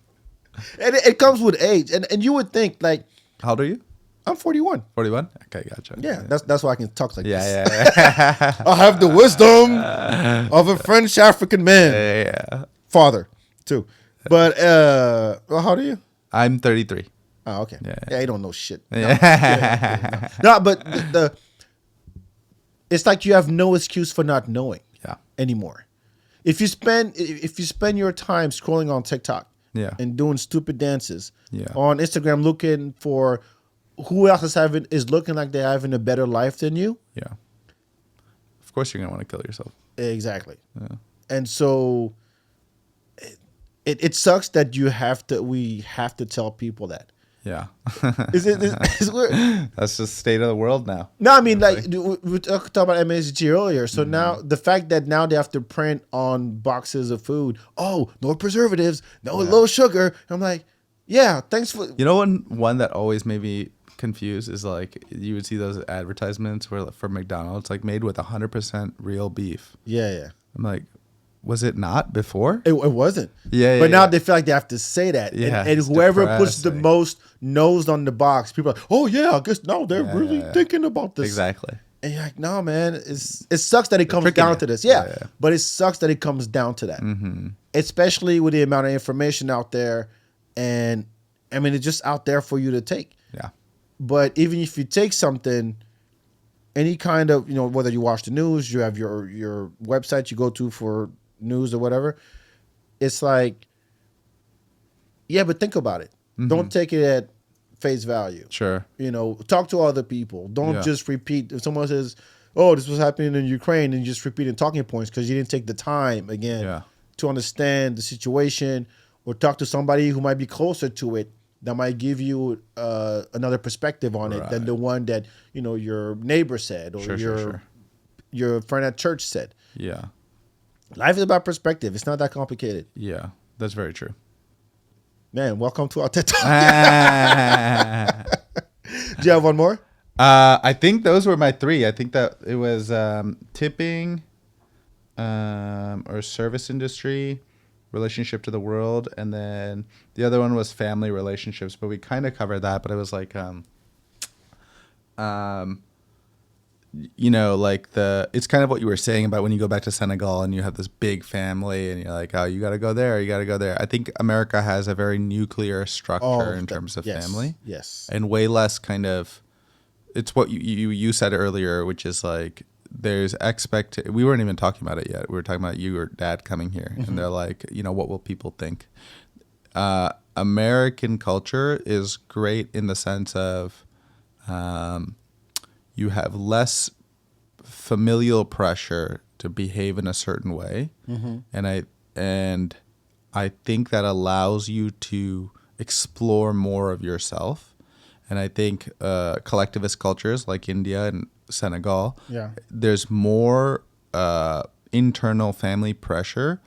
And it comes with age. And you would think, like... How old are you? I'm 41. 41? Okay, gotcha. Yeah, that's why I can talk like this. Yeah. I have the wisdom of a French African man. Yeah. Father, too. But, how old are you? I'm 33. Oh, okay. Yeah, you don't know shit. Yeah. No, but it's like you have no excuse for not knowing anymore. If you spend your time scrolling on TikTok and doing stupid dances on Instagram looking for who else is looking like they're having a better life than you. Yeah. Of course you're going to want to kill yourself. Exactly. Yeah. And so it sucks that we have to tell people that. Yeah. It's weird. That's just the state of the world now. No, I mean, like, we talked about MSG earlier. So now the fact that now they have to print on boxes of food, no preservatives, no low sugar. I'm like, yeah, thanks for... One that always made me confused is like, you would see those advertisements where for McDonald's, like made with 100% real beef. Yeah. I'm like, was it not before? It wasn't. Yeah. But now they feel like they have to say that. Yeah, and whoever puts the most nose on the box, people are like, oh yeah, I guess now they're really thinking about this. Exactly. And you're like, no, man, it sucks that it comes down to this. Yeah. But it sucks that it comes down to that. Mm-hmm. Especially with the amount of information out there. And I mean, it's just out there for you to take. Yeah. But even if you take something, any kind of, whether you watch the news, you have your website you go to for news or whatever, it's like, yeah, but think about it. Mm-hmm. Don't take it at face value. Sure. Talk to other people. Don't just repeat. If someone says, oh, this was happening in Ukraine, and you just repeating talking points because you didn't take the time again to understand the situation, or talk to somebody who might be closer to it that might give you another perspective on it than the one that your neighbor said or your friend at church said. Yeah. Life is about perspective. It's not that complicated. Yeah, that's very true. Man, welcome to our TED Talk. Do you have one more? I think those were my three. I think that it was tipping, or service industry, relationship to the world, and then the other one was family relationships. But we kind of covered that. But it was like, it's kind of what you were saying about when you go back to Senegal and you have this big family and you're like, oh, you got to go there. You got to go there. I think America has a very nuclear structure in terms of family. Yes. And way less kind of, it's what you said earlier, which is like, there's we weren't even talking about it yet. We were talking about your dad coming here and they're like, what will people think? American culture is great in the sense of, you have less familial pressure to behave in a certain way. Mm-hmm. And I think that allows you to explore more of yourself. And I think collectivist cultures like India and Senegal, Yeah. there's more internal family pressure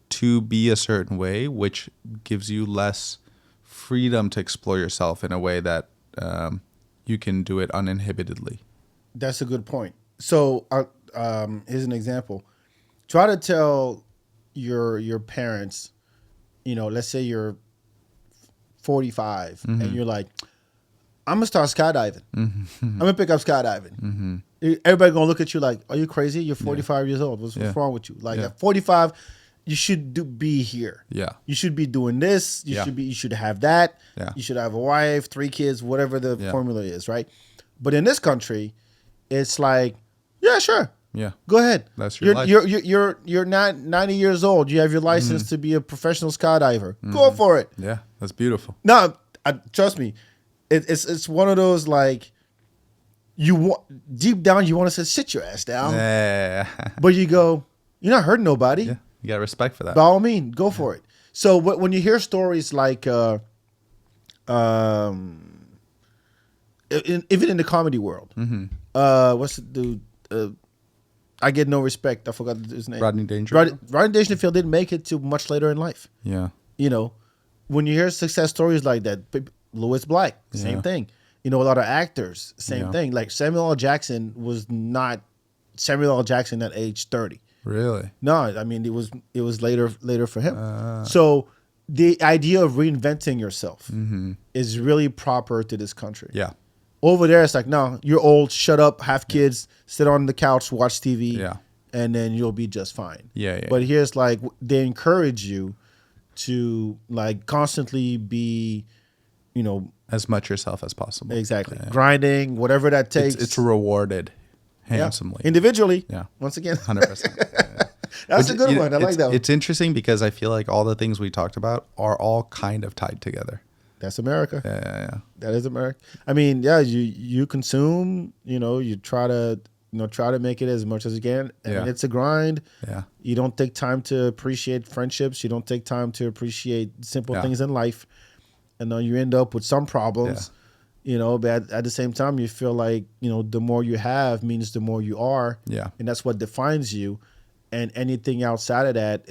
to be a certain way, which gives you less freedom to explore yourself in a way that you can do it uninhibitedly. That's a good point. So here's an example. Try to tell your parents, let's say you're 45 and you're like, I'm gonna start skydiving. I'm gonna pick up skydiving. Everybody gonna look at you like, are you crazy? You're 45 years old. What's wrong with you? Like at 45, you should be here. Yeah. You should be doing this. You should have that. Yeah. You should have a wife, 3 kids, whatever the formula is, right? But in this country, it's like, yeah, sure. Yeah. Go ahead. That's your life. You're not 90 years old. You have your license to be a professional skydiver. Go for it. Yeah, that's beautiful. No, trust me. It's one of those like deep down you want to say sit your ass down, but you go, you're not hurting nobody. Yeah, you got respect for that. By all means, go for it. So when you hear stories like, even in the comedy world, what's the dude? I Get No Respect. I forgot his name. Rodney Dangerfield. Rodney Dangerfield didn't make it to much later in life. Yeah. When you hear success stories like that, Louis Black, same thing. A lot of actors, same thing. Like Samuel L. Jackson was not Samuel L. Jackson at age 30. Really? No, I mean it was later for him. So the idea of reinventing yourself is really proper to this country. Yeah. Over there, it's like, no, you're old, shut up, have kids, sit on the couch, watch TV, and then you'll be just fine. Yeah. But here's like, they encourage you to like constantly be, as much yourself as possible. Exactly. Grinding, whatever that takes. It's rewarded handsomely. Individually. Yeah. Once again. 100%. That's a good one. I like that one. It's interesting because I feel like all the things we talked about are all kind of tied together. That's America. Yeah. That is America. I mean, you consume, you try to make it as much as you can. And it's a grind. Yeah. You don't take time to appreciate friendships. You don't take time to appreciate simple things in life. And then you end up with some problems, but at the same time, you feel like, the more you have means the more you are. Yeah. And that's what defines you. And anything outside of that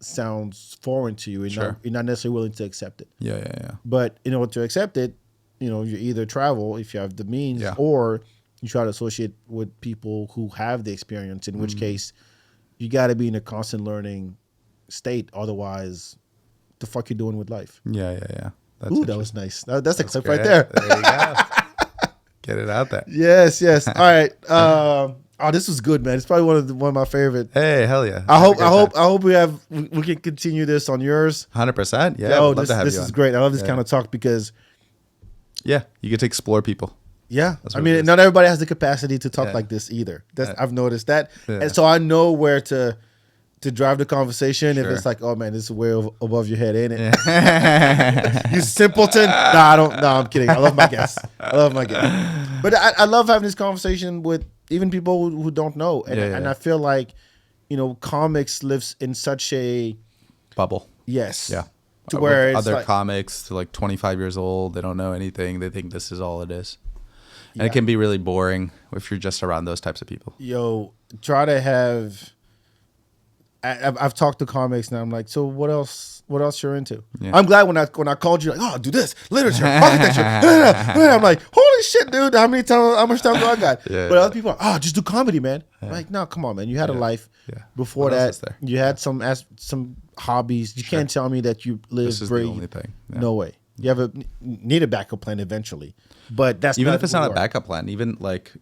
sounds foreign to you. You're not necessarily willing to accept it. Yeah. But in order to accept it, you either travel if you have the means, or you try to associate with people who have the experience. In which case, you got to be in a constant learning state. Otherwise, the fuck you doing with life? Yeah. Ooh, that was nice. That's a clip right there. There you go. Get it out there. Yes. All right. This was good, man. It's probably one of my favorite. Hey, hell yeah! I hope we can continue this on yours. 100%. Yeah. This is great. I love this kind of talk because you get to explore people. Yeah, I mean, not everybody has the capacity to talk like this either. I've noticed that, and so I know where to drive the conversation. If it's like, oh man, this is way above your head, ain't it? You simpleton. I don't. No, I'm kidding. I love my guests. But I love having this conversation with even people who don't know, and I feel like, comics lives in such a bubble. Yes. Yeah. To where it's other comics to like 25 years old, they don't know anything. They think this is all it is. And it can be really boring if you're just around those types of people. Try to have. I've talked to comics and I'm like, so what else you're into? Yeah. I'm glad when I called you, like, oh, do this literature, architecture. I'm like, holy shit, dude! How much time do I got? But other people are, just do comedy, man. I'm like, no, come on, man. You had a life before that. You had some hobbies. You can't tell me that you live. This is the only thing. Yeah. No way. You need a backup plan eventually, but that's even if it's not a backup plan. Even like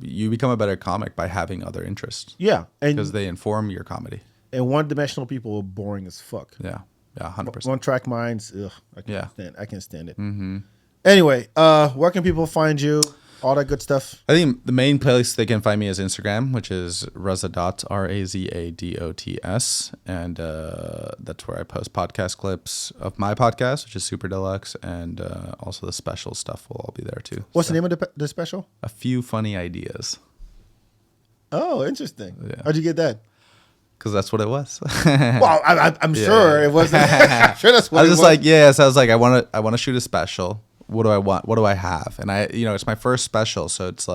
you become a better comic by having other interests. Yeah, because they inform your comedy. And one-dimensional people are boring as fuck. Yeah, 100%. One-track minds, I can't stand it. Mm-hmm. Anyway, where can people find you? All that good stuff. I think the main place they can find me is Instagram, which is Razadots, RAZADOTS, and that's where I post podcast clips of my podcast, which is Super Deluxe, and also the special stuff will all be there too. What's the name of the special? A Few Funny Ideas. Oh, interesting. Yeah. How'd you get that? Because that's what it was. Well, I'm sure it wasn't. I'm sure that's what I was just like, so I was like, I want to shoot a special. what do I want? What do I have? And it's my first special, so it's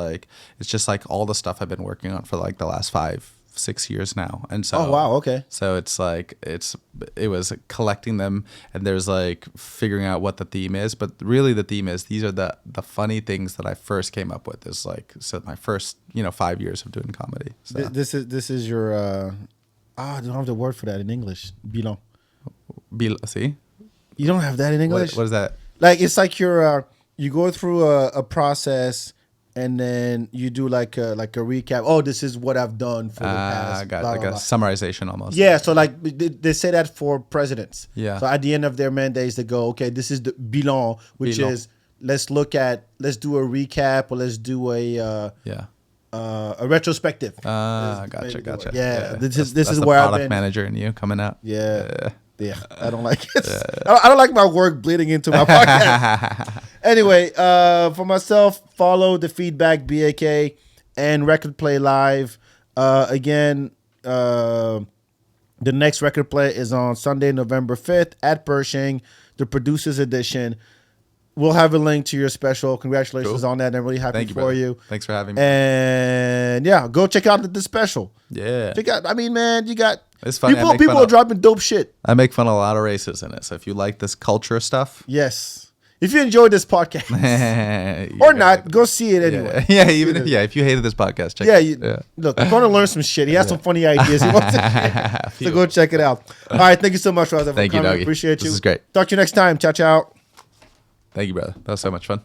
just like all the stuff I've been working on for like the last 5-6 years now. And so, Oh wow, okay. so it's like it was collecting them, and there's like figuring out what the theme is. But really, the theme is these are the funny things that I first came up with. Is like so my first 5 years of doing comedy. So. This is your I don't have the word for that in English. Bilan. See, You don't have that in English. What is that? Like it's like you go through a process and then you do like a recap. Oh, this is what I've done for the past. I got blah, like blah, a blah. summarization almost. Yeah, so like they say that for presidents. Yeah. So at the end of their mandates, they go, okay, this is the bilan, which is let's do a recap or let's do a retrospective. Gotcha. Yeah, this That's is the where I've product been. manager in you coming out. Yeah, I don't like it. I don't like my work bleeding into my podcast. Anyway, for myself, follow the Feedback BAK and Record Play Live. Again, the next Record Play is on Sunday, November 5th at Pershing, the Producers Edition. We'll have a link to your special. Congratulations on that. I'm really happy Thank you, for brother. you. Thanks for having me. And yeah, go check out the special. Yeah. Check out. I mean, man, you got It's funny. people are dropping dope shit. I make fun of a lot of races in it. So if you like this culture stuff, Yes. If you enjoyed this podcast or not, go see it anyway. Yeah, if you hated this podcast, check it out. Look, I'm going to learn some shit. He has some funny ideas. He wants to share. So go check it out. All right. Thank you so much, Raza, for Thank you, coming. Doggy. Appreciate you. This is great. Talk to you next time. Ciao, ciao. Thank you, brother. That was so much fun.